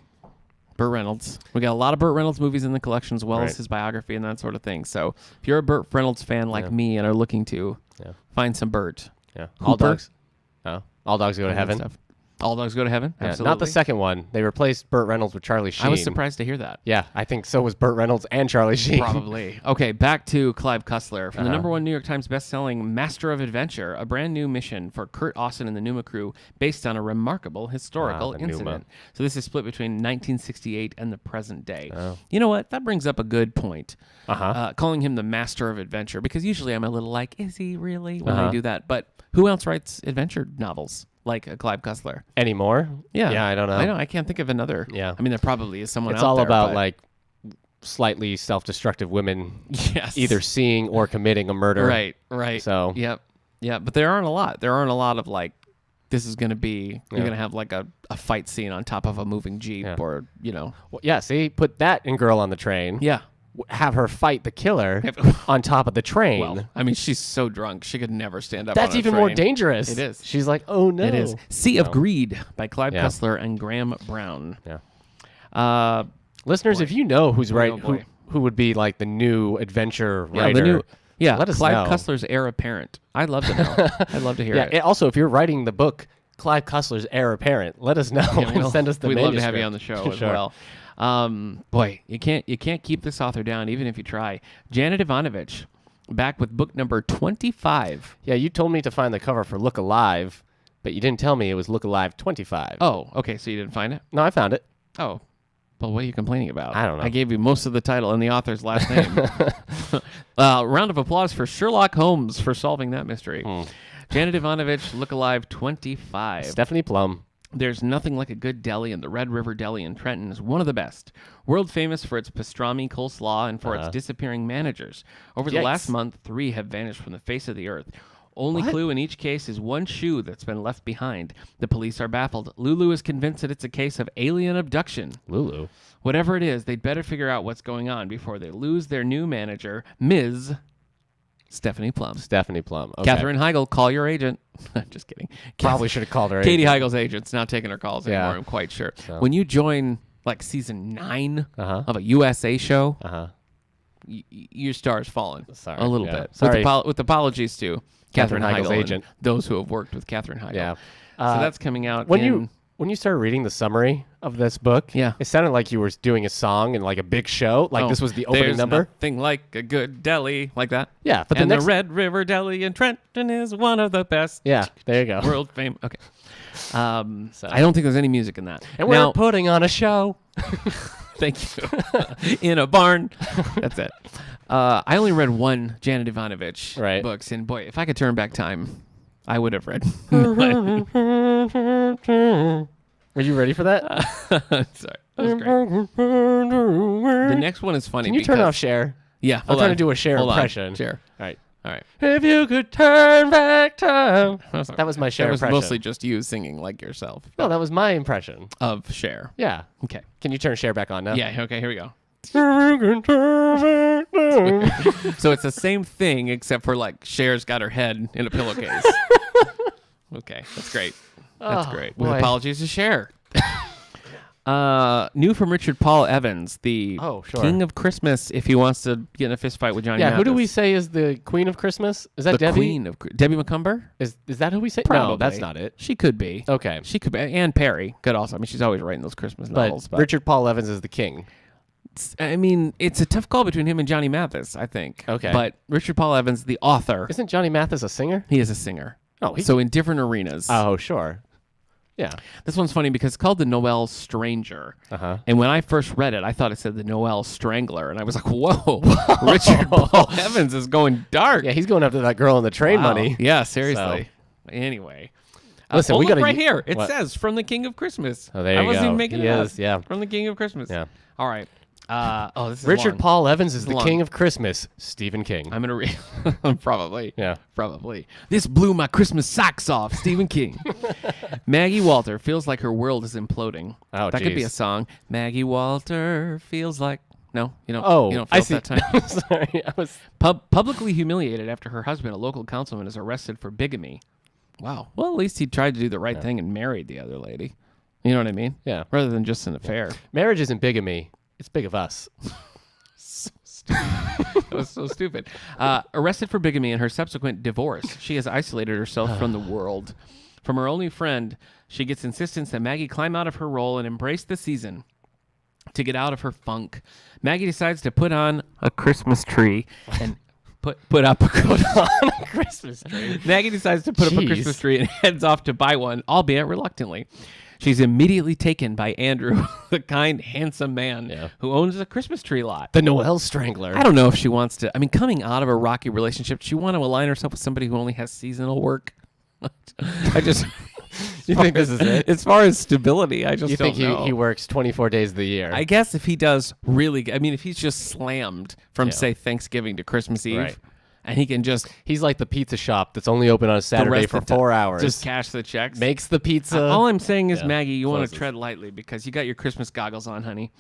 Burt Reynolds. We got a lot of Burt Reynolds movies in the collection as well Right. as his biography and that sort of thing. So if you're a Burt Reynolds fan like Yeah. me and are looking to Yeah. find some Burt, Yeah. All Hooper. dogs. Oh, all dogs go to all that heaven. stuff. All Dogs Go to Heaven. Yeah, Absolutely. not the second one. They replaced Burt Reynolds with Charlie Sheen. I was surprised to hear that. Yeah, I think so was Burt Reynolds and Charlie Sheen. Probably. Okay, back to Clive Cussler. From the Uh-huh. #1 New York Times bestselling Master of Adventure, a brand new mission for Kurt Austin and the Numa crew based on a remarkable historical the Numa. incident. So this is split between 1968 and the present day. Oh. You know what? That brings up a good point. Uh-huh. Calling him the Master of Adventure, because usually I'm a little like, is he really when I Uh-huh. do that? But who else writes adventure novels like Clive Cussler? Anymore? Yeah. Yeah, I don't know. I know. I can't think of another. Yeah. I mean, there probably is someone It's out all there, about but- like slightly self-destructive women yes. either seeing or committing a murder. Right. So Yep. Yeah, but there aren't a lot. There aren't a lot of like, this is going to be, you're Yeah. going to have like a fight scene on top of a moving Jeep Yeah. or, you know. well, yeah, see, put that in Girl on the Train. Yeah. Have her fight the killer on top of the train. Well, I mean, she's so drunk. She could never stand up That's on a even more train. dangerous. It is. She's like, oh no. It is. Sea of No. Greed by Clive Yeah. Cussler and Graham Brown. Yeah. Listeners, Boy. if you know who's Boy, right, oh boy. who would be like the new adventure Yeah, writer. Yeah, Let us Clive know. Cussler's heir apparent. I'd love to know. I'd love to hear Yeah. it. And also, if you're writing the book Clive Cussler's heir apparent, let us know and Well, send us the we'd manuscript. love to have you on the show as Sure. well. Boy, you can't keep this author down even if you try. Janet Ivanovich, back with book number 25. Yeah, you told me to find the cover for Look Alive, but you didn't tell me it was Look Alive 25. Oh, okay, so you didn't find it? No, I found it. Oh, well, what are you complaining about? I don't know. I gave you most of the title and the author's last name. Round of applause for Sherlock Holmes for solving that mystery. Janet Ivanovich, Look Alive 25. Stephanie Plum. There's nothing like a good deli, and the Red River Deli in Trenton is one of the best. World famous for its pastrami coleslaw and for its disappearing managers. Over the Yikes. last month, 3 have vanished from the face of the earth. Only What? clue in each case is one shoe that's been left behind. The police are baffled. Lulu is convinced that it's a case of alien abduction. Lulu. Whatever it is, they'd better figure out what's going on before they lose their new manager, Ms. Stephanie Plum. Stephanie Plum. Okay. Catherine Heigl, call your agent. Just kidding. Probably should have called her. Katie Heigl's agent's not taking her calls anymore, Yeah. I'm quite sure. When you join like season 9 Uh-huh. of a USA show, Uh-huh. your star's fallen Sorry. a little Yeah. bit. Sorry. With apologies to Catherine Heigl's Heigl and agent. those who have worked with Catherine Heigl. Yeah. So that's coming out When you started reading the summary of this book, Yeah. it sounded like you were doing a song in like a big show. Like this was the opening There's number. Nothing like a good deli, like that. Yeah, but And the next. the Red River Deli in Trenton is one of the best. Yeah, there you go. World famous. Okay. I don't think there's any music in that. And now, we're putting on a show. thank you. In a barn. That's it. I only read one Janet Ivanovich Right. books, and boy, if I could turn back time, I would have read. Are you ready for that? Sorry, that was great. The next one is funny. Can you turn because- off Cher? Yeah, I'm hold trying on. to do a Cher Hold on. impression. Cher. All right. All right. If you could turn back time. That was my Cher That was impression. mostly just you singing like yourself No, that was my impression. of Cher. Yeah. Okay. Can you turn Cher back on now? Yeah. Okay. Here we go. You can turn back time. So it's the same thing except for like Cher's got her head in a pillowcase. Okay, that's great. That's Oh, great. With boy. apologies to Cher. New from Richard Paul Evans, the Oh, sure. King of Christmas, if he wants to get in a fist fight with Johnny Yeah, who do we Mathis. say is the Queen of Christmas? Is that The Debbie? Queen of Debbie McCumber? Is that who we say? Probably. No, that's not it. She could be. Okay. She could be. Anne Perry could also. I mean, she's always writing those Christmas novels. But Richard Paul Evans is the king. I mean, it's a tough call between him and Johnny Mathis, I think. Okay. But Richard Paul Evans, the author, Isn't Johnny Mathis a singer? he is a singer. Oh, So in different arenas. Oh, sure. Yeah. This one's funny because it's called The Noel Stranger. Uh-huh. And when I first read it, I thought it said The Noel Strangler. And I was like, whoa, Richard Paul Evans is going dark. Yeah, he's going after that girl in the train Wow. money. Yeah, seriously. Anyway. Listen, oh, we look gotta- right here. It what? says From the King of Christmas. Oh, there I you wasn't go. even making He it up. is, yeah. From the King of Christmas. Yeah. All right. This is Richard long. Paul Evans is the long. king of Christmas. Stephen King. I'm going to read. Probably. Yeah. Probably. This blew my Christmas socks off, Stephen King. Maggie Walter feels like her world is imploding. Oh, that could be geez. a song. Maggie Walter feels like. No, you don't. Oh, you don't I feel see. that time. Sorry, I was. Publicly humiliated after her husband, a local councilman, is arrested for bigamy. Wow. Well, at least he tried to do the right thing and married the other lady. You know what I mean? Yeah. Rather than just an affair. Marriage isn't bigamy. It's big of us. That was so stupid. Arrested for bigamy and her subsequent divorce, she has isolated herself from the world. From her only friend, she gets insistence that Maggie climb out of her role and embrace the season to get out of her funk. Maggie decides to put on a Christmas tree and put up a Christmas tree. Maggie decides to put up a Jeez. Christmas tree and heads off to buy one, albeit reluctantly. She's immediately taken by Andrew, the kind, handsome man Yeah. who owns a Christmas tree lot. The Noel Strangler. I don't know if she wants to. I mean, coming out of a rocky relationship, does she want to align herself with somebody who only has seasonal work? I just. You think this is it? As far as stability, I just You don't think know. he works 24 days of the year? I guess if he does really, I mean, if he's just slammed from Yeah. say Thanksgiving to Christmas Eve, Right. and he can just He's like the pizza shop that's only open on a Saturday rest for of the time 4 hours. just cash the checks. makes the pizza. All I'm saying is, Yeah. Maggie, you want Closes. to tread lightly because you got your Christmas goggles on, honey.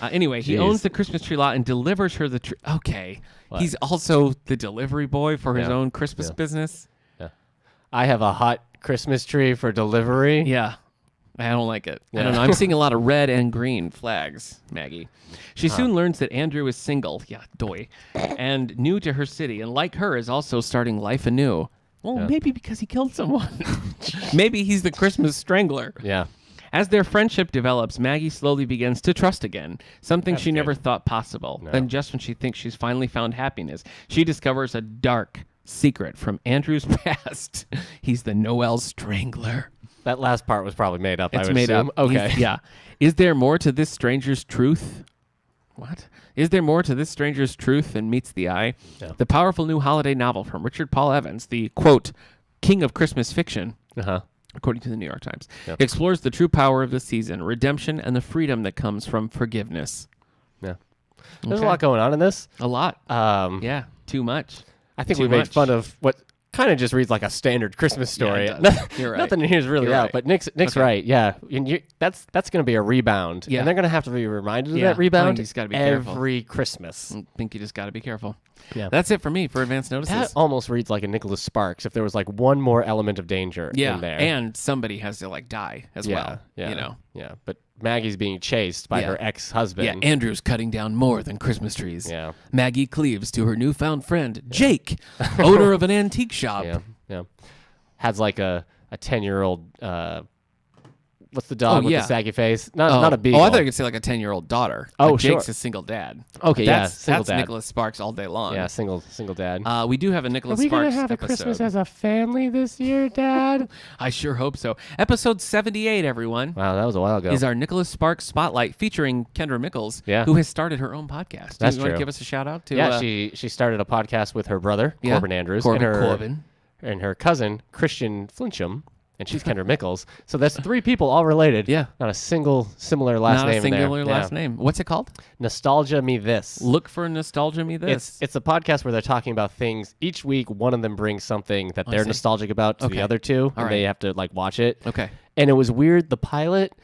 Anyway, he Jeez. owns the Christmas tree lot and delivers her the tree. Okay. What? He's also the delivery boy for his Yeah. own Christmas Yeah. business. I have a hot Christmas tree for delivery. Yeah. I don't like it. I Yeah. don't know. I'm seeing a lot of red and green flags, Maggie. She soon learns that Andrew is single. Yeah, doy. And new to her city. And like her, is also starting life anew. Well, Yeah. maybe because he killed someone. Maybe he's the Christmas strangler. Yeah. As their friendship develops, Maggie slowly begins to trust again, something That's she good. never thought possible. No. Then just when she thinks she's finally found happiness, she discovers a dark secret from Andrew's past. He's the Noel Strangler. That last part was probably made up. I It's would made assume. up. Okay. Yeah. Is there more to this stranger's truth? What? Is there more to this stranger's truth than meets the eye? Yeah. The powerful new holiday novel from Richard Paul Evans, the, quote, king of Christmas fiction, Uh-huh. according to the New York Times, Yep. explores the true power of the season, redemption, and the freedom that comes from forgiveness. Yeah. There's Okay. a lot going on in this. A lot. Yeah. Too much. I think Too we made much. fun of what kind of just reads like a standard Christmas story. it does. You're right. Nothing in here is really You're out, right. but Nick's Okay. right. Yeah, and that's going to be a rebound, Yeah. and they're going to have to be reminded of Yeah. that rebound I think you just gotta be careful. every Christmas. I think you just got to be careful. Yeah. That's it for me for advance notices. That almost reads like a Nicholas Sparks if there was like one more element of danger in there. and somebody has to like die as well. Yeah. You know. Yeah, but Maggie's being chased by Yeah. her ex-husband. Yeah, Andrew's cutting down more than Christmas trees. Yeah. Maggie cleaves to her newfound friend, Jake, owner of an antique shop. Yeah. Yeah. Has like a 10-year-old what's the dog with yeah. the saggy face? Not a beagle. Oh, I thought you could say like a 10-year-old daughter. Oh, Like Jake's sure. a single dad. Okay, yeah, That's single dad. Nicholas Sparks all day long. Yeah, single dad. We do have a Nicholas Are we Sparks gonna have episode. a Christmas as a family this year, Dad? I sure hope so. Episode 78, everyone, Wow, that was a while ago. is our Nicholas Sparks Spotlight featuring Kendra Mickles, Yeah. who has started her own podcast. That's you want to true. give us a shout out to? Yeah, she started a podcast with her brother, Yeah. Corbin Andrews, Corbin and Corbin. and her cousin, Christian Flincham, and she's Kendra Mickles. So that's three people all related. Yeah. Not a single similar last Not name a singular in there. last name. What's it called? Nostalgia Me This. Look for Nostalgia Me This. It's a podcast where they're talking about things. Each week, one of them brings something that they're see. nostalgic about to Okay. the other two, All and right. they have to like watch it. Okay. And it was weird. The pilot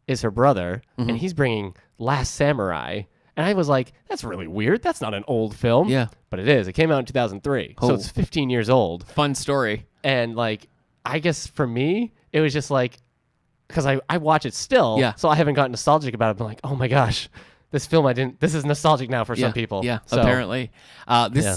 is her brother, Mm-hmm. and he's bringing Last Samurai. And I was like, that's really weird. That's not an old film. Yeah. But it is. It came out in 2003. Oh. So it's 15 years old. Fun story. And like, I guess for me, it was just like, because I watch it still. Yeah. So I haven't gotten nostalgic about it. But like, oh my gosh, this film, this is nostalgic now for Yeah, some people. Yeah, So, apparently.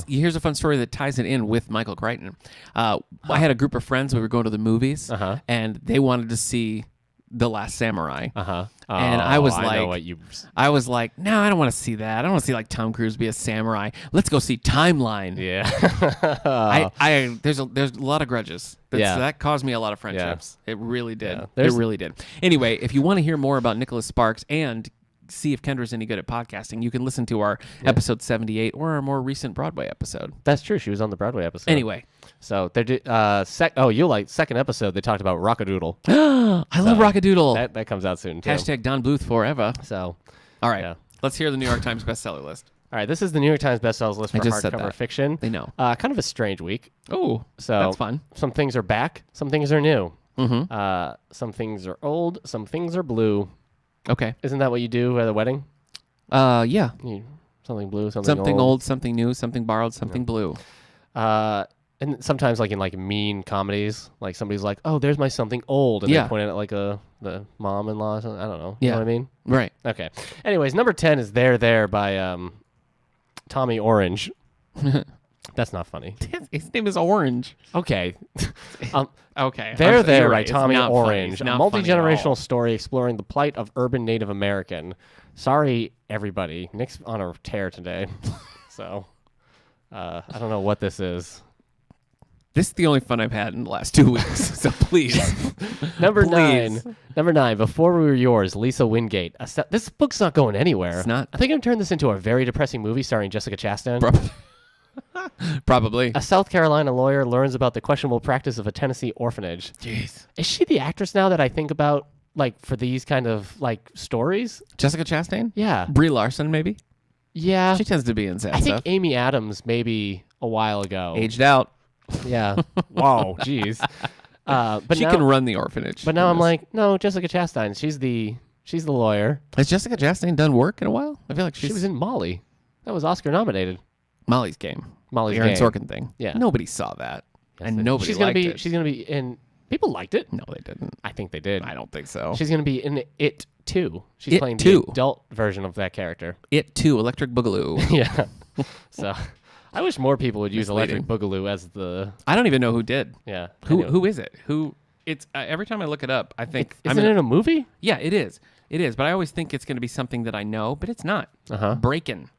Here's a fun story that ties it in with Michael Crichton. I had a group of friends. We were going to the movies, Uh-huh. and they wanted to see The Last Samurai. Uh-huh. And I was know like- what you. I was like, no, I don't want to see that. I don't want to see like Tom Cruise be a samurai. Let's go see Timeline. Yeah. There's a lot of grudges. Yeah. That caused me a lot of friendships. It really did. Yeah. It There's- really did. Anyway, if you want to hear more about Nicholas Sparks and see if Kendra's any good at podcasting, you can listen to our episode 78 or our more recent Broadway episode. That's true. She was on the Broadway episode. Anyway, So they did. You'll like second episode. They talked about Rockadoodle. I love Rockadoodle. That comes out soon too. Hashtag Don Bluth forever. So, All right. Yeah. Let's hear the New York Times bestseller list. all right. This is the New York Times bestsellers list for just said hardcover that. fiction. They know. Kind of a strange week. Oh, So that's fun. Some things are back. Some things are new. Mm-hmm. Some things are old. Some things are blue. Okay. Isn't that what you do at a wedding? Yeah. Something blue. Something Something old, something new, something borrowed, something blue. And sometimes, like in like mean comedies, like somebody's like, "Oh, there's my something old," and Yeah. they point at like the mom-in-law. Or something. I don't know. You Yeah. know what I mean? Right. Okay. Anyways, number 10 is There by Tommy Orange. That's not funny. His name is Orange. Okay. Okay. There You're by right. It's Tommy not funny. Orange, It's a not funny at all. multi-generational story exploring the plight of urban Native American. Sorry, everybody. Nick's on a tear today. So, I don't know what this is. This is the only fun I've had in the last 2 weeks. So please. Number Please. 9. Number 9. Before We Were Yours, Lisa Wingate. This book's not going anywhere. It's not. I think I'm turning this into a very depressing movie starring Jessica Chastain. Probably. A South Carolina lawyer learns about the questionable practice of a Tennessee orphanage. Jeez. Is she the actress now that I think about, like, for these kind of, like, stories? Jessica Chastain? Yeah. Brie Larson, maybe? Yeah. She tends to be in sad I think stuff. Amy Adams maybe a while ago. Aged out. Yeah. Whoa, jeez. But She now, can run the orphanage. But now I'm Goodness. like, no, Jessica Chastain. She's the lawyer. Has Jessica Chastain done work in a while? I feel like She was in Molly. That was Oscar nominated. Molly's Game. Molly's Aaron Game. Sorkin thing. Yeah. Nobody saw that. Yes, and they- nobody she's gonna liked be. it. She's gonna be in. People liked it. No, they didn't. I think they did. I don't think so. She's gonna be in It Too. She's It playing 2. the adult version of that character. It too, Electric Boogaloo. Yeah. So, I wish more people would use Misleading. Electric Boogaloo as the I don't even know who did. yeah. Who is it? Who? It's every time I look it up, I think. Isn't it a movie? Yeah, it is. It is. But I always think it's going to be something that I know, but it's not. Breakin'.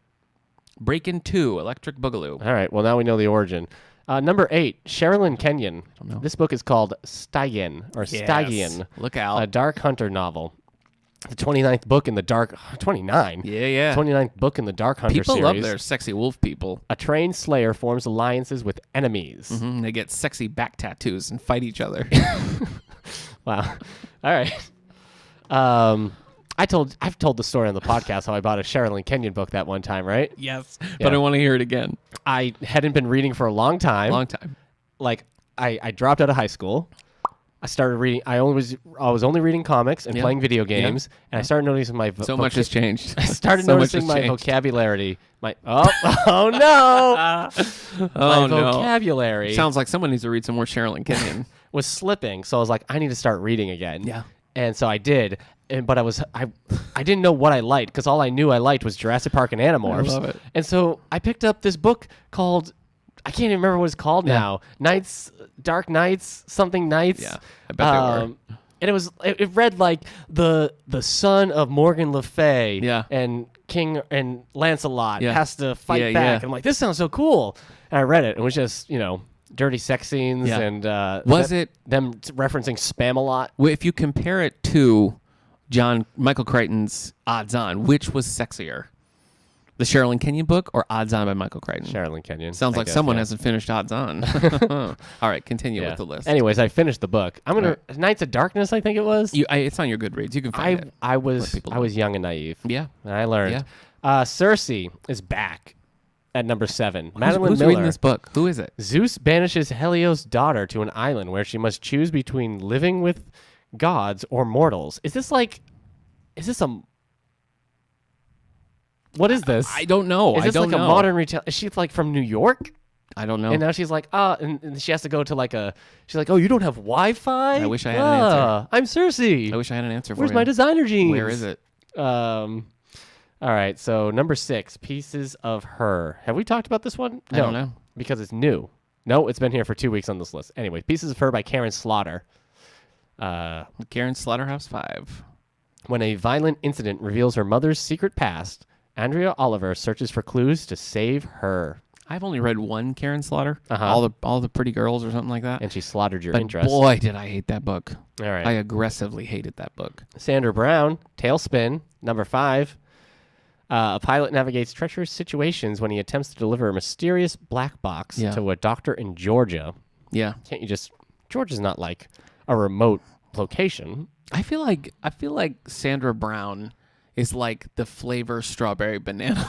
Breakin' 2, Electric Boogaloo. All right. Well, now we know the origin. Number 8, Sherilyn Kenyon. know. This book is called Stygian or Stygian, Look a out. dark hunter novel. The 29th book in the dark 29. Yeah. 29th book in the Dark Hunter People series. love their sexy wolf people. A trained slayer forms alliances with enemies. They get sexy back tattoos and fight each other. Wow. All right. I've told the story on the podcast how I bought a Sherilyn Kenyon book that one time, right? Yes. Yeah. But I want to hear it again. I hadn't been reading for a long time. Long time. Like I dropped out of high school. I started reading. I was only reading comics and Yeah. playing video games, and I started noticing my So much has changed. I started So much noticing has my changed. vocabulary. Oh no! Oh, my no. vocabulary Sounds like someone needs to read some more Sherilyn Kenyon. was slipping. So I was like, I need to start reading again. Yeah. And so I did. But I didn't know what I liked because all I knew I liked was Jurassic Park and Animorphs. I love it. And so I picked up this book called, I can't even remember what it's called now. Dark Nights, something Nights. Yeah, I bet they were. And it read like the son of Morgan Le Fay Yeah. and King and Lancelot Yeah. has to fight Yeah, back. yeah. And I'm like, this sounds so cool. And I read it. It was just, dirty sex scenes Yeah. and Was it- them referencing Spam-A-Lot? Well, if you compare it to Michael Crichton's Odds On, which was sexier? The Sherilyn Kenyon book or Odds On by Michael Crichton? Sherilyn Kenyon. Sounds I like guess, someone yeah. hasn't finished Odds On. All right, continue Yeah. with the list. Anyways, I finished the book. I'm gonna Right. Nights of Darkness, I think it was. It's on your Goodreads. You can find it. I was people I was young and naive. Yeah. And I learned. Cersei is back at number 7. Madeline Who's Miller. reading this book? Who is it? Zeus banishes Helios' daughter to an island where she must choose between living with gods or mortals. Is this a what is this? I don't know. Is I this don't like know. a modern retell? Is she like from New York? I don't know. And now she's like, and she has to go to she's like, oh, you don't have Wi-Fi? I wish I had an answer. I'm Cersei. I wish I had an answer for Where's you. my designer jeans? Where is it? All right, so number 6, Pieces of Her. Have we talked about this one? I don't know. Because it's new. No, it's been here for 2 weeks on this list. Anyway, Pieces of Her by Karen Slaughter. Karen Slaughterhouse 5. When a violent incident reveals her mother's secret past, Andrea Oliver searches for clues to save her. I've only read one Karen Slaughter. Uh-huh. All the pretty girls or something like that. And she slaughtered your But interest. boy, did I hate that book. All right. I aggressively hated that book. Sandra Brown, Tailspin, number 5. A pilot navigates treacherous situations when he attempts to deliver a mysterious black box Yeah. to a doctor in Georgia. Yeah. Can't you just... Georgia's not like a remote location. I feel like Sandra Brown is like the flavor strawberry banana.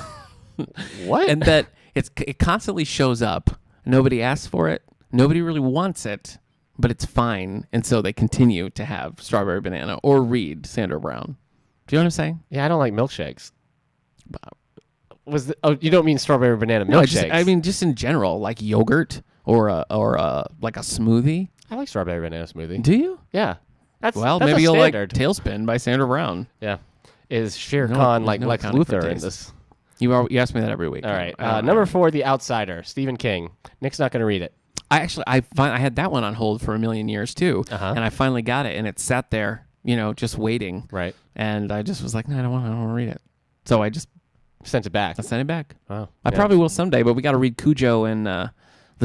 What? And that it constantly shows up. Nobody asks for it. Nobody really wants it, but it's fine. And so they continue to have strawberry banana or read Sandra Brown. Do you know what I'm saying? Yeah, I don't like milkshakes. You don't mean strawberry banana No, milkshakes? I mean just in general, like yogurt or like a smoothie. I like strawberry banana smoothie. Do you? Yeah. That's Well, that's maybe a you'll like standard. Tailspin by Sandra Brown. Yeah. Is Shere No- Khan like no Lex accounting for Luthor in taste. this? You ask me that every week. All right. I don't know. Number 4, The Outsider, Stephen King. Nick's not going to read it. I had that one on hold for a million years too, Uh-huh. and I finally got it, and it sat there, just waiting. Right. And I just was like, no, I don't want to read it. So I just Sent it back. sent it back. Wow. I Yeah. probably will someday, but we got to read Cujo and The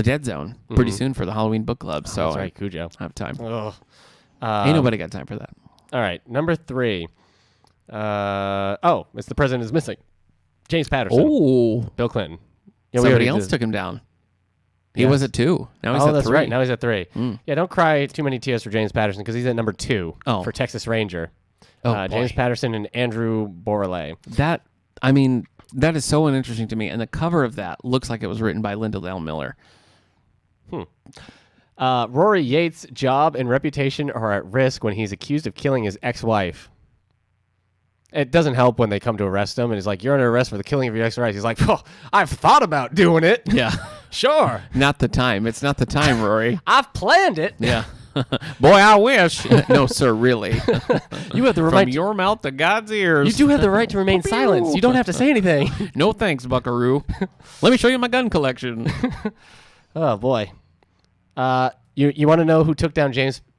Dead Zone pretty soon for the Halloween book club. So That's right, Cujo. I have time. Ugh. Ain't nobody got time for that. All right. Number 3. It's The President is Missing. James Patterson. Oh, Bill Clinton. Yeah, we somebody already else did- took him down. He Yes. was at 2. Now he's Oh, at that's 3. right. Now he's at 3. Mm. Yeah, don't cry too many tears for James Patterson because he's at number 2 Oh. for Texas Ranger. Oh, James boy. Patterson and Andrew Borley. That is so uninteresting to me. And the cover of that looks like it was written by Linda Dale Miller. Rory Yates' job and reputation are at risk when he's accused of killing his ex-wife. It doesn't help when they come to arrest him, and he's like, "You're under arrest for the killing of your ex-wife." He's like, "Oh, I've thought about doing it. Yeah. Sure, Not the time. It's not the time, Rory. I've planned it." Yeah. Boy, I wish. No, sir, really. You have the From right. your mouth to God's ears. You do have the right to remain silent. You don't have to say anything. No thanks, buckaroo. Let me show you my gun collection. Oh boy. You want to know who took down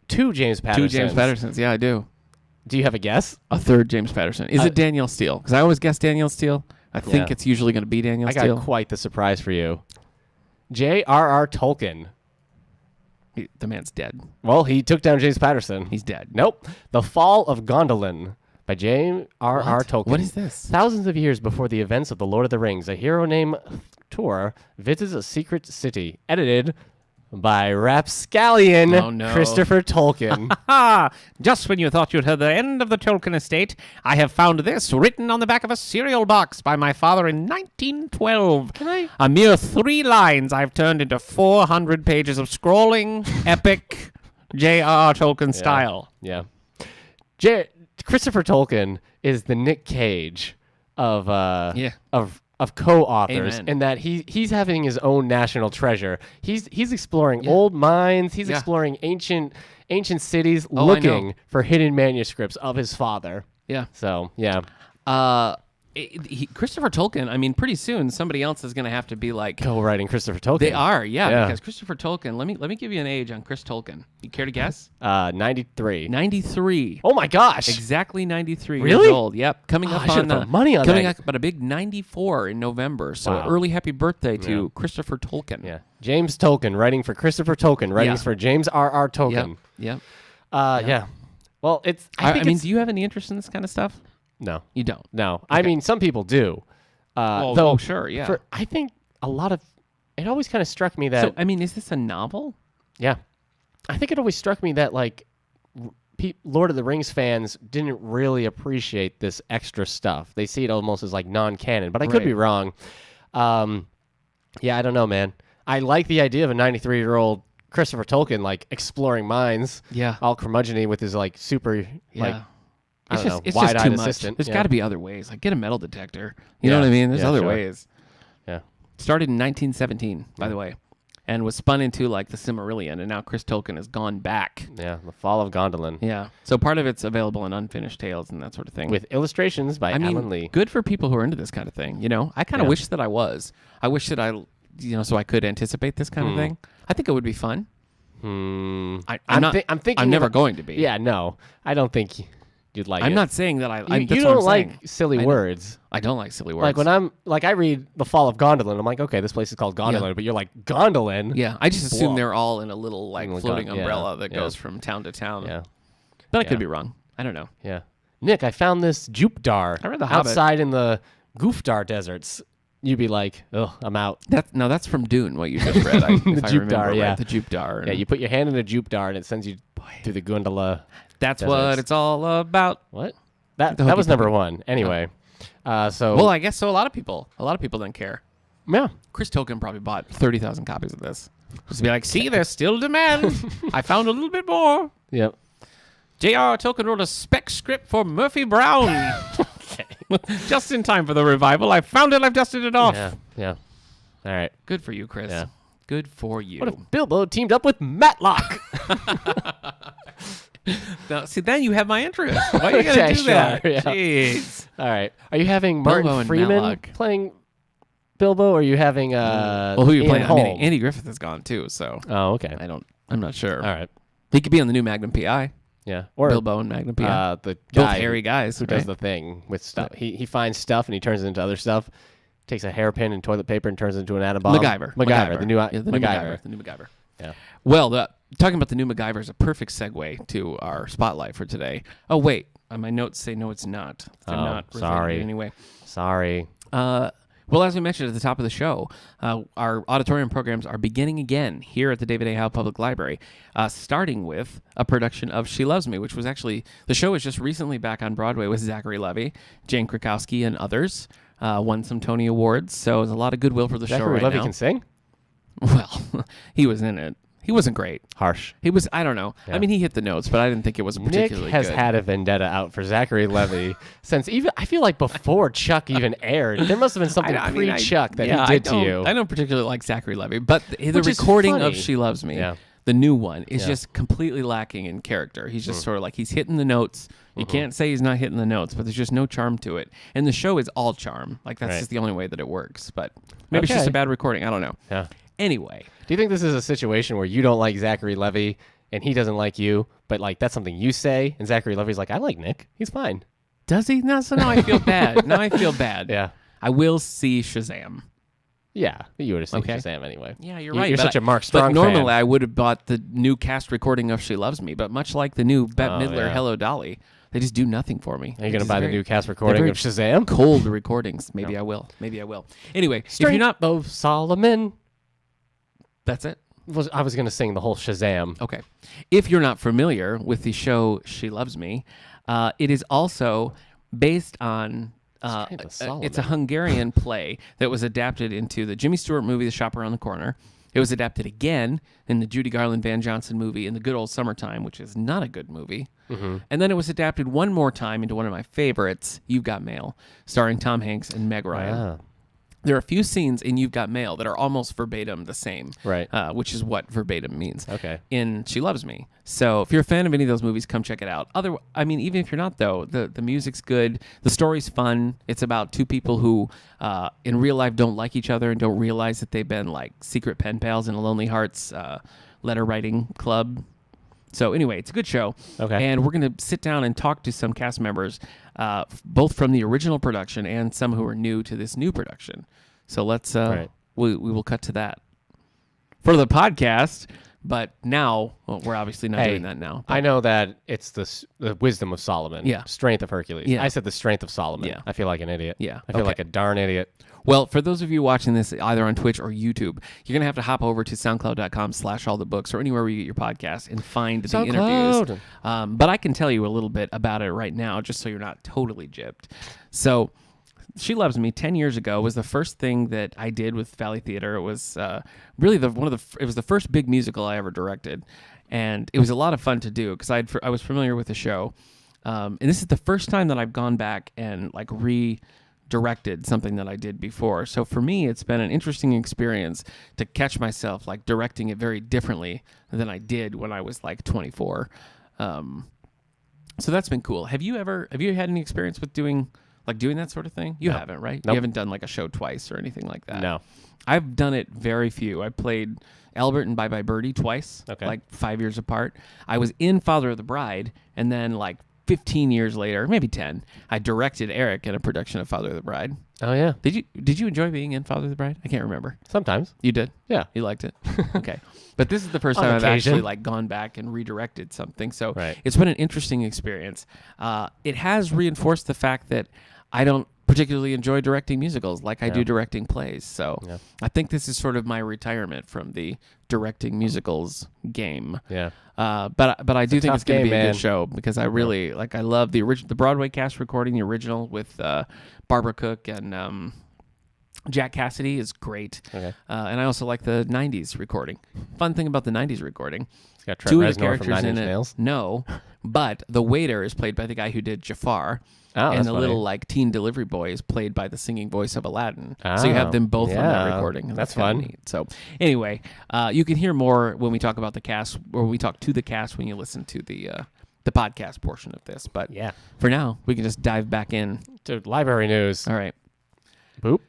two James Pattersons? 2 James Pattersons. Yeah, I do. Do you have a guess? A third James Patterson. Is it Danielle Steele? Because I always guess Danielle Steele. I think Yeah. it's usually going to be Danielle I Steele. got quite the surprise for you. J.R.R. Tolkien. The man's dead. Well, he took down James Patterson. He's dead. Nope. The Fall of Gondolin by J.R.R. What? Tolkien. What is this? Thousands of years before the events of The Lord of the Rings, a hero named Tor visits a secret city. Edited by rapscallion Oh, no. Christopher Tolkien. Ah, just when you thought you'd heard the end of the Tolkien estate, I have found this written on the back of a cereal box by my father in 1912. Can I? A mere 3 lines I've turned into 400 pages of scrolling, epic J.R.R. Tolkien style. Yeah. Christopher Tolkien is the Nick Cage of of co-authors, Amen. in that he's having his own national treasure. He's exploring old mines. He's Yeah. exploring ancient cities, Oh, I looking know. for hidden manuscripts of his father. Yeah. So yeah, Christopher Tolkien, I mean, pretty soon somebody else is going to have to be like, co-writing Christopher Tolkien. they are, yeah, Yeah. because Christopher Tolkien, let me give you an age on Chris Tolkien. You care to guess? 93. 93. Oh my gosh. Exactly 93 Really? years old. Yep. Coming Oh, up I should've on put money on coming that. up, but a big 94 in November. So Wow. early happy birthday to Christopher Tolkien. Yeah, James Tolkien writing for Christopher Tolkien, writings Yeah. for James R.R. Yep. Tolkien. Yep. Yeah. Well, it's. I think mean, it's, do you have any interest in this kind of stuff? no. You don't. No, I mean some people do. Oh, sure, yeah. I think a lot of it always kind of struck me that So, I mean, is this a novel? yeah, I think it always struck me that like Lord of the Rings fans didn't really appreciate this extra stuff. They see it almost as like non-canon, but I could Right. be wrong. Yeah, I don't know, man. I like the idea of a 93-year-old Christopher Tolkien like exploring mines, Yeah. all curmudgeon-y with his like super like. I It's don't just, know, it's just wide-eyed too much. assistant. There's Yeah. got to be other ways. Like, get a metal detector. You know Yeah. what I mean? There's Yeah, other sure. ways. Yeah. Started in 1917, by the way, and was spun into like the Silmarillion, and now Chris Tolkien has gone back. Yeah, The Fall of Gondolin. Yeah. So part of it's available in Unfinished Tales and that sort of thing. With illustrations by I mean, Alan Lee. good for people who are into this kind of thing. You know, I kind of Yeah. wish that I was. I wish that so I could anticipate this kind of thing. I think it would be fun. I'm not. I'm thinking. I'm never of- going to be. Yeah, no, I don't think you'd like it. I'm not saying that I. You, that's you what don't I'm like saying. silly I know. words. I don't like silly words. Like when I read The Fall of Gondolin, I'm like, okay, this place is called Gondolin, but you're like Gondolin. Yeah, I just assume Whoa. they're all in a little like Little floating yeah, umbrella that yeah. goes from town to town. Yeah, But I Yeah. could be wrong. I don't know. yeah. Nick, I found this Jupdar I read The Hobbit. outside in the Goofdar deserts. You'd be like, oh, I'm out. That's from Dune. What you just read, if I Jupdar, remember right, yeah. the Jupdar. Yeah, you put your hand in a Jupdar and it sends you through the gondola. That's deserts. what it's all about. What? That The was Hopi number one. Anyway, so Well, I guess so. A lot of people didn't care. yeah. Chris Tolkien probably bought 30,000 copies of this. Just to be like, see, there's still demand. I found a little bit more. Yep. J.R.R. Tolkien wrote a spec script for Murphy Brown. Just in time for the revival. I found it. I've dusted it off. Yeah. Yeah. All right. Good for you, Chris. Yeah. Good for you. What if Bilbo teamed up with Matlock? Now, see, then you have my interest. Why are you going to Okay, do that? sure, yeah. Jeez. All right. Are you having Bilbo Martin and Freeman Matlock. playing Bilbo, or are you having Well, who are you Ian playing? I mean, Holm? Andy Griffith is gone too, so Oh, okay. I'm not sure. All right. He could be on the new Magnum PI. Yeah. Or Bilbo and Magnum PI. the Both guy hairy guys who does right? the thing with stuff. He finds stuff and he turns it into other stuff. Takes a hairpin and toilet paper and turns it into an atom bomb. MacGyver. The new Yeah, the new MacGyver. The new MacGyver. Yeah. Well, talking about the new MacGyver is a perfect segue to our spotlight for today. Oh, wait. My notes say no, it's not. They're Oh, not related sorry. Anyway. Sorry. Well, as we mentioned at the top of the show, our auditorium programs are beginning again here at the David A. Howe Public Library, starting with a production of She Loves Me, which was actually, the show was just recently back on Broadway with Zachary Levi, Jane Krakowski, and others. Won some Tony Awards, so there's a lot of goodwill for the show Zachary right Levi now. can sing? Well, he was in it. He wasn't great. Harsh. He was, I don't know. Yeah. I mean, he hit the notes, but I didn't think it was Nick particularly has good. had a vendetta out for Zachary Levi since even, I feel like before Chuck even aired. There must have been something I mean, pre-Chuck that yeah, he did I to you. I don't particularly like Zachary Levi, but the Which is recording funny. of She Loves Me, Yeah. the new one, is Yeah. just completely lacking in character. He's just sort of like he's hitting the notes. You can't say he's not hitting the notes, but there's just no charm to it. And the show is all charm. Like that's Right. just the only way that it works. But maybe it's just Okay. a bad recording. I don't know. Yeah. Anyway, Do you think this is a situation where you don't like Zachary Levi and he doesn't like you, but like that's something you say, and Zachary Levi's like, I like Nick. He's fine. does he? No, so now I feel bad. Now I feel bad. Yeah. I will see Shazam. Yeah. You would have seen Okay. Shazam anyway. Yeah, you're You- right. You're but such a Mark But Strong normally fan. I would have bought the new cast recording of She Loves Me, but much like the new Bette Oh, Midler, yeah. Hello Dolly, they just do nothing for me. Are you going to buy the new cast recording very of Shazam? cold recordings? Maybe I will. Maybe I will. Anyway, if you're not, of Solomon. that's it. I was going to sing the whole Shazam. Okay. If you're not familiar with the show She Loves Me, it is also based on. Strength of Solomon. It's a Hungarian play that was adapted into the Jimmy Stewart movie, The Shop Around the Corner. It was adapted again in the Judy Garland Van Johnson movie, In the Good Old Summertime, which is not a good movie. Mm-hmm. And then it was adapted one more time into one of my favorites, You've Got Mail, starring Tom Hanks and Meg Ryan. Ah, There are a few scenes in You've Got Mail that are almost verbatim the same, right. which is what verbatim means. Okay. In She Loves Me. So if you're a fan of any of those movies, come check it out. Even if you're not though, the music's good, the story's fun. It's about two people who in real life don't like each other and don't realize that they've been like secret pen pals in a Lonely Hearts letter writing club. So anyway, it's a good show. Okay. And we're going to sit down and talk to some cast members, both from the original production and some who are new to this new production. So let's Right. we will cut to that for the podcast. But now, well, we're obviously not Hey, doing that now. I know that it's the wisdom of Solomon. Yeah. Strength of Hercules. Yeah. I said the strength of Solomon. Yeah. I feel like an idiot. Yeah. I feel Okay. like a darn idiot. Well, for those of you watching this either on Twitch or YouTube, you're going to have to hop over to soundcloud.com/allthebooks or anywhere where you get your podcast and find the interviews. But I can tell you a little bit about it right now, just so you're not totally gypped. So She Loves Me 10 years ago was the first thing that I did with Valley Theater. It was really it was the first big musical I ever directed. And it was a lot of fun to do because I was familiar with the show. And this is the first time that I've gone back and like redirected something that I did before. So for me, it's been an interesting experience to catch myself like directing it very differently than I did when I was like 24. So that's been cool. Have you had any experience with doing that sort of thing? You haven't, right? Nope. You haven't done like a show twice or anything like that. No. I've done it very few. I played Albert and Bye Bye Birdie twice, Okay. like 5 years apart. I was in Father of the Bride, and then like 15 years later, maybe 10, I directed Eric in a production of Father of the Bride. Oh, yeah. Did you enjoy being in Father of the Bride? I can't remember. Sometimes. You did? Yeah. You liked it? Okay. But this is the first On time I've occasion. actually like gone back and redirected something. So Right. it's been an interesting experience. It has reinforced the fact that I don't particularly enjoy directing musicals like I do directing plays. So Yeah. I think this is sort of my retirement from the directing musicals game. Yeah. But I do think tough it's going to game, be a man. good show because I really I love the Broadway cast recording, the original with Barbara Cook and Jack Cassidy is great. Okay. And I also like the 90s recording. Fun thing about the 90s recording, It's got Trent two of the Reznor from characters Nine in Inch it. Nails. No, but the waiter is played by the guy who did Jafar. Oh, and that's the funny. little like teen delivery boy is played by the singing voice of Aladdin. So you have Oh, them both on that yeah. recording. and That's kinda fun. Neat. So anyway, you can hear more when we talk about the cast, or we talk to the cast when you listen to the podcast portion of this. But Yeah. for now, we can just dive back in. Dude, library news. All right. Boop.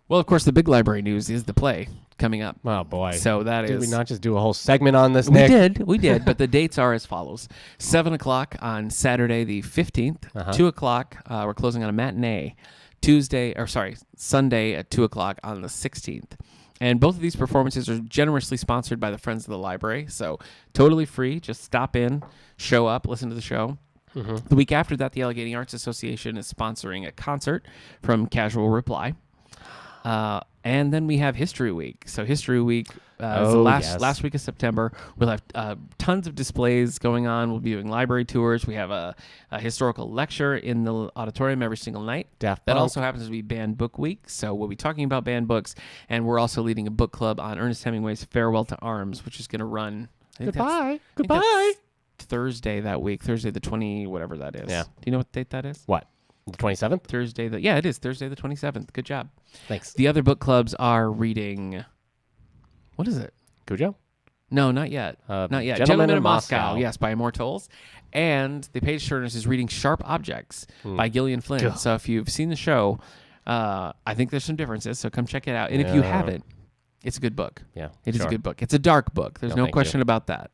Well, of course, the big library news is the play coming up. Oh, boy. So that Did is. we not just do a whole segment on this, We Nick? did, but the dates are as follows: 7:00 on Saturday the 15th, 2:00. We're closing on a matinee. Sunday at 2:00 on the 16th. And both of these performances are generously sponsored by the Friends of the Library, so totally free. Just stop in, show up, listen to the show. The week after that, the Allegheny Arts Association is sponsoring a concert from Casual Reply. And then we have History Week. So History Week is the last week of September. We'll have tons of displays going on. We'll be doing library tours. We have a historical lecture in the auditorium every single night. Daft That Punk. also happens to be Banned Book Week. So we'll be talking about banned books. And we're also leading a book club on Ernest Hemingway's Farewell to Arms, which is going to run. I think that's- I think Goodbye. that's Thursday that week. Thursday the 20, whatever that is. Yeah. Do you know what date that is? What? The 27th? It is Thursday the 27th. Good job. Thanks. The other book clubs are reading. What is it? Cujo? No, not yet. Not yet. Gentlemen in Moscow. Moscow. Yes, by Immortals. And The Page Turners is reading Sharp Objects by Gillian Flynn. Ugh. So if you've seen the show, I think there's some differences. So come check it out. And if you Yeah. haven't, it's a good book. Yeah, It is a sure. good book. It's a dark book. There's no thank question about that.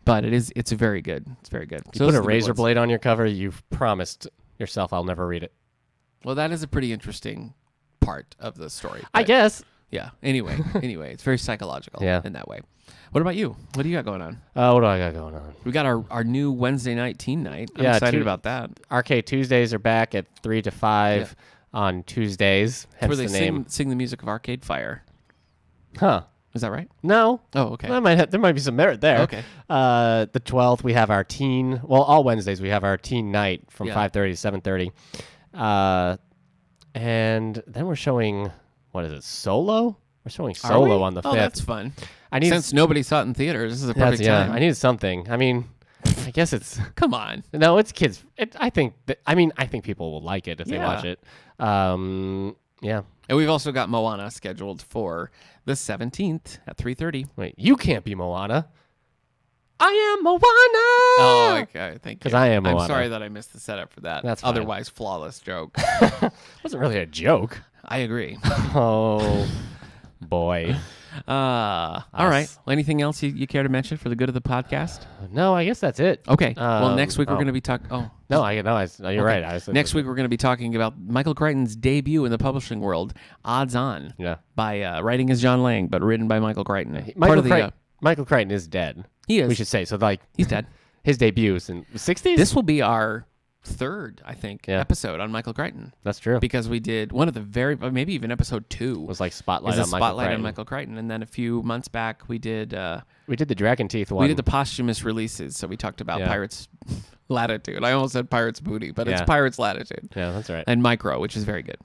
But it's very good. It's very good. You put a razor blade on your cover, you've promised yourself I'll never read it. Well, that is a pretty interesting part of the story. I but guess. Yeah. Anyway, it's very psychological Yeah. in that way. What about you? What do you got going on? What do I got going on? We got our new Wednesday night teen night. I'm Yeah, excited about that. Arcade Tuesdays are back at 3 to 5 on Tuesdays. Hence Where they the name. sing the music of Arcade Fire. Huh. Is that right? No. Oh, okay. There might be some merit there. Okay. The 12th, we have our teen. Well, all Wednesdays, we have our teen night from Yeah. 5:30 to 7:30. And then we're showing, what is it, Solo? We're showing Are Solo we? on the 5th. Oh, that's fun. I need Since nobody saw it in theaters, this is a perfect time. I needed something. I mean, I guess it's Come on. no, it's kids. I think people will like it if they Yeah. watch it. Yeah. And we've also got Moana scheduled for the 17th at 3:30. Wait, you can't be Moana. I am Moana. Oh, okay. Thank you. 'Cause I am I'm Moana. sorry that I missed the setup for that. That's fine. Otherwise flawless joke. It wasn't really a joke. I agree. Oh, boy. All right. Well, anything else you care to mention for the good of the podcast? No, I guess that's it. Okay. Well, next week we're oh. going to be talking. Oh, No, you're right. next week we're going to be talking about Michael Crichton's debut in the publishing world, Odds On, Yeah. by writing as John Lang, but written by Michael Crichton. Part of the, Michael Crichton is dead. he is. We should say. So, like, He's dead. his debut's in the 60s? This will be our third, I think, Yeah. episode on Michael Crichton, That's true. because we did one of the maybe even episode 2 was like Spotlight is a on Michael spotlight Crichton. on Michael Crichton, and then a few months back we did We did the Dragon Teeth one. we did the posthumous releases. So we talked about Yeah. Pirates Latitude. I almost said Pirates Booty, but it's Yeah. Pirates Latitude. Yeah, that's right. And Micro, which is very good.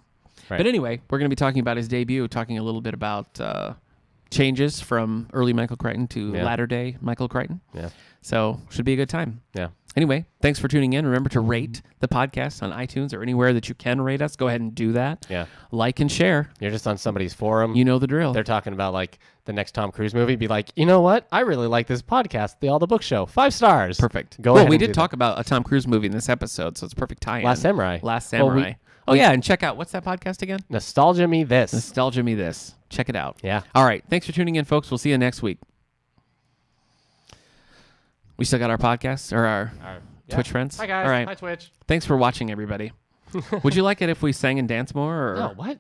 Right. But anyway, we're going to be talking about his debut, talking a little bit about changes from early Michael Crichton to Yeah. latter day Michael Crichton. Yeah. So should be a good time. Yeah. Anyway, thanks for tuning in. Remember to rate the podcast on iTunes or anywhere that you can rate us. Go ahead and do that. Yeah. Like and share. You're just on somebody's forum. You know the drill. They're talking about like the next Tom Cruise movie. Be like, you know what? I really like this podcast, the All the Book Show. 5 stars. Perfect. Go well, ahead we and did do talk about a Tom Cruise movie in this episode, so it's a perfect tie-in. Last Samurai. Last Well, Samurai. Yeah, and check out, what's that podcast again? Nostalgia Me This. Nostalgia Me This. Check it out. Yeah. All right. Thanks for tuning in, folks. We'll see you next week. We still got our podcast or our Twitch friends. Hi guys. All right. Hi Twitch. Thanks for watching, everybody. Would you like it if we sang and danced more? Or? No, what?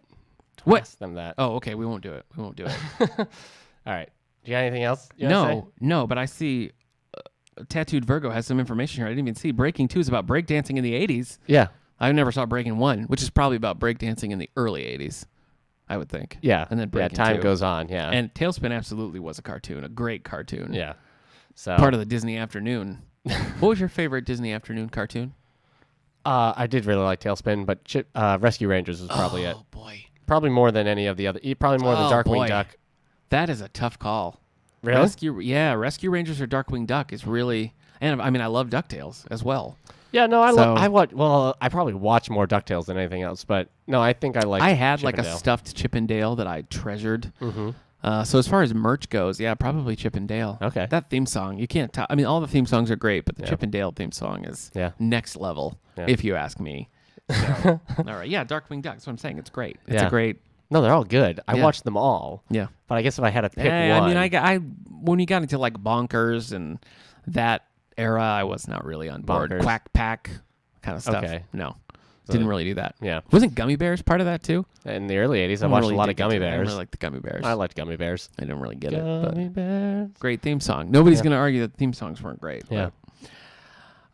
What? Ask them that. Oh, okay. We won't do it. All right. Do you got anything else? You wanna say? No. But I see Tattooed Virgo has some information here I didn't even see. Breaking 2 is about breakdancing in the 80s. Yeah. I never saw Breaking 1, which is probably about breakdancing in the early 80s, I would think. Yeah. And then yeah, Breaking time 2. goes on. Yeah. And Tailspin absolutely was a cartoon, a great cartoon. yeah. So Part of the Disney Afternoon. What was your favorite Disney Afternoon cartoon? I did really like Tailspin, but Rescue Rangers was probably it. Oh, boy. Probably more than any of the other. Probably more than Oh, Darkwing boy. Duck. That is a tough call. Really? Rescue Rangers or Darkwing Duck is really, and I mean, I love DuckTales as well. Yeah, no, So- I probably watch more DuckTales than anything else, but no, I think I like I had like a Chippendale. stuffed Chippendale that I treasured. Mm-hmm. So as far as merch goes, yeah, probably Chippendale. Okay. That theme song, you can't I mean, all the theme songs are great, but the Yeah. Chippendale theme song is Yeah. next level, Yeah. if you ask me. So, all right. Yeah, Darkwing Duck. That's what I'm saying. It's great. It's Yeah. a great. No, they're all good. I Yeah. watched them all. Yeah. But I guess if I had to pick I one. mean, I when you got into like Bonkers and that era, I was not really on board. Bonkers. Quack Pack kind of stuff. Okay. No, So- didn't really do that. Yeah. Wasn't Gummy Bears part of that too? In the early 80s, I don't watched really a lot of dig Gummy into it. I Bears. didn't really like the Gummy Bears. I liked Gummy Bears. I didn't really get it. But Gummy Bears. great theme song. Nobody's Yeah. going to argue that the theme songs weren't great. Yeah.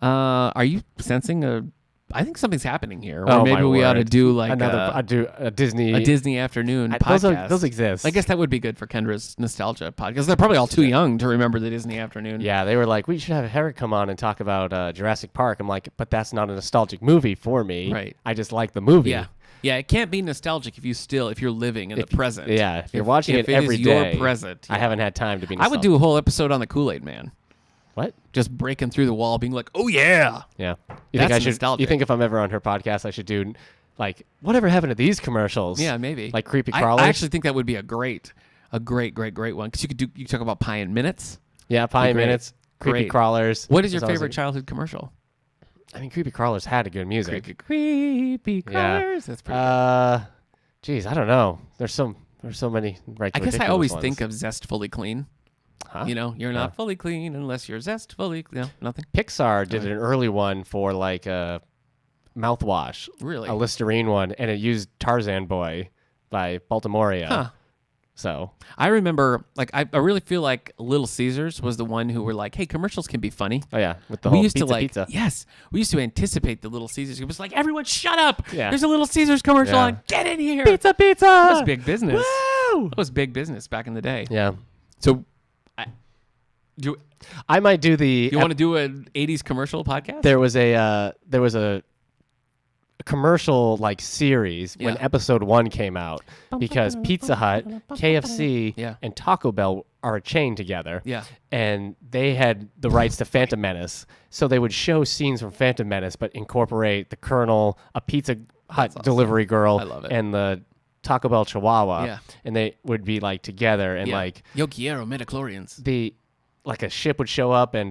But, are you sensing a? I think something's happening here. Or Oh, maybe my we ought to word. do like I do a Disney. a Disney afternoon podcast. Those exist. I guess that would be good for Kendra's nostalgia podcast. They're probably all too young to remember the Disney afternoon. Yeah, they were like, we should have Herrick come on and talk about Jurassic Park. I'm like, but that's not a nostalgic movie for me. Right. I just like the movie. Yeah. Yeah, it can't be nostalgic if you're living in the present. Yeah, if you're watching it every is day. your present. I yeah. haven't had time to be I nostalgic. would do a whole episode on the Kool-Aid Man. What? Just breaking through the wall, being like, "Oh yeah." Yeah. You That's think I should? nostalgic. You think if I'm ever on her podcast, I should do like whatever happened to these commercials? Yeah, maybe. Like creepy I crawlers. actually think that would be a great one because you could talk about Pie in Minutes. Yeah, Pie Great. Minutes, Creepy Great. Crawlers. What is your was always favorite childhood commercial? I mean, Creepy Crawlers had a good music. Creepy crawlers. That's pretty Geez, I don't know. There's so many. Right. I guess I always think of Zest Fully Clean. Huh? You know, you're not fully clean unless you're Zest Fully. No, nothing. Pixar did an early one for like a mouthwash, Really? a Listerine one, and it used Tarzan Boy by Baltimorea. Huh. So I remember, like, I really feel like Little Caesars was the one who were like, "Hey, commercials can be funny." oh yeah, with the We whole used pizza, to like, pizza. yes, we used to anticipate the Little Caesars. It was like, everyone, shut up! Yeah. There's a Little Caesars commercial Yeah. on. Get in here! Pizza, pizza. That was big business. Woo! That was big business back in the day. Yeah, So, do I might do the. you want to do an '80s commercial podcast? There was a commercial like series when Yeah. episode 1 came out because Pizza Hut, KFC, Yeah. and Taco Bell are a chain together. Yeah. And they had the rights to Phantom Menace, so they would show scenes from Phantom Menace, but incorporate the Colonel, a Pizza Hut awesome. delivery girl, I love it. and the Taco Bell Chihuahua. Yeah. And they would be like together, and Yeah. like Yo quiero midichlorians. like a ship would show up, and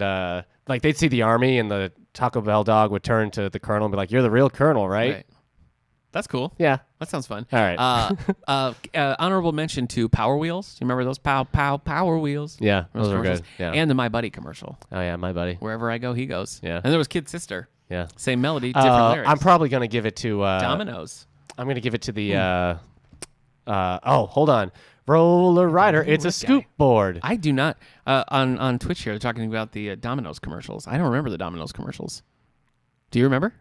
like they'd see the army, and the Taco Bell dog would turn to the Colonel and be like, "You're the real Colonel, right?" That's cool. Yeah. That sounds fun. All right. Honorable mention to Power Wheels. Do you remember those Power Wheels? Yeah, those are commercials? good. Yeah. And the My Buddy commercial. Oh yeah, my buddy. Wherever I go, he goes. Yeah. And there was Kid Sister. Yeah. Same melody, different lyrics. I'm probably gonna give it to Dominoes. I'm gonna give it to the. Oh, hold on. Roller Rider. It's a this guy. scoop board. I do not. On Twitch here, they're talking about the Domino's commercials. I don't remember the Domino's commercials. Do you remember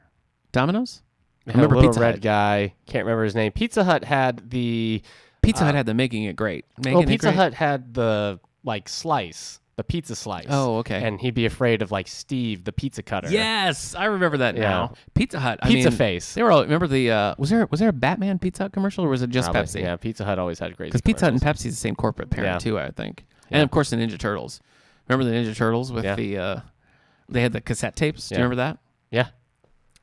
Domino's? I Had remember a little Pizza red Hut. guy. Can't remember his name. Pizza Hut had the. Pizza Hut had the Making It Great. Making It Pizza Great? Hut had the like slice, the pizza slice. Oh, okay. And he'd be afraid of like Steve, the pizza cutter. Yes, I remember that Yeah. now. Pizza Hut. I Pizza mean, face. They were all. Remember the? Was there a Batman Pizza Hut commercial or was it just Probably. Pepsi? Yeah, Pizza Hut always had great. Because Pizza Hut and Pepsi is the same corporate parent Yeah. too, I think. Yeah. And of course the Ninja Turtles. Remember the Ninja Turtles with Yeah. the? They had the cassette tapes. Do Yeah. you remember that? Yeah.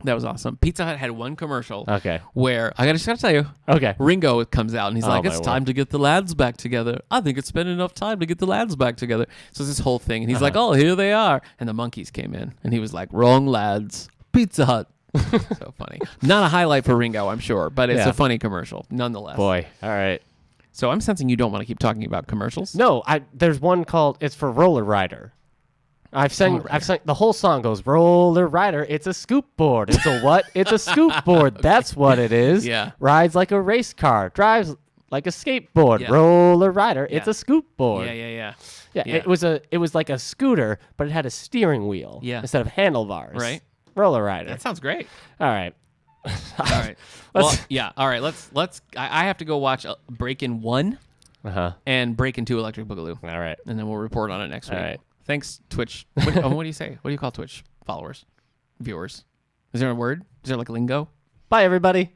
That was awesome. Pizza Hut had one commercial Okay. where just gotta tell you, Okay. Ringo comes out and he's Oh, like, my "It's word. time to get the lads back together. I think it's been enough time to get the lads back together." So it's this whole thing, and he's like, "Oh, here they are," and the monkeys came in, and he was like, "Wrong lads, Pizza Hut." So funny. Not a highlight for Ringo, I'm sure, but it's Yeah. a funny commercial nonetheless. Boy. All right. So I'm sensing you don't want to keep talking about commercials. No, there's one called it's for Roller Rider. I've sang the whole song goes Roller Rider, it's a scoop board. It's a what? It's a scoop board. That's what it is. Yeah. Rides like a race car, drives like a skateboard. Yeah. Roller Rider, it's Yeah. a scoop board. Yeah. Yeah, Yeah. it was like a scooter, but it had a steering wheel Yeah. instead of handlebars. Right. Roller Rider. That sounds great. All right. All right. Well, yeah. All right. Let's. I have to go watch Break-In 1 Uh-huh. and Break-In 2 Electric Boogaloo, All right. and then we'll report on it next week. All right. Thanks, Twitch. What do you say? What do you call Twitch followers, viewers? Is there a word? Is there like lingo? Bye everybody.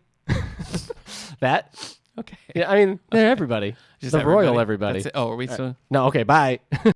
That? Okay. Yeah, I mean, they're everybody. Just the royal everybody. That's it. Oh, are we still? No, okay, bye.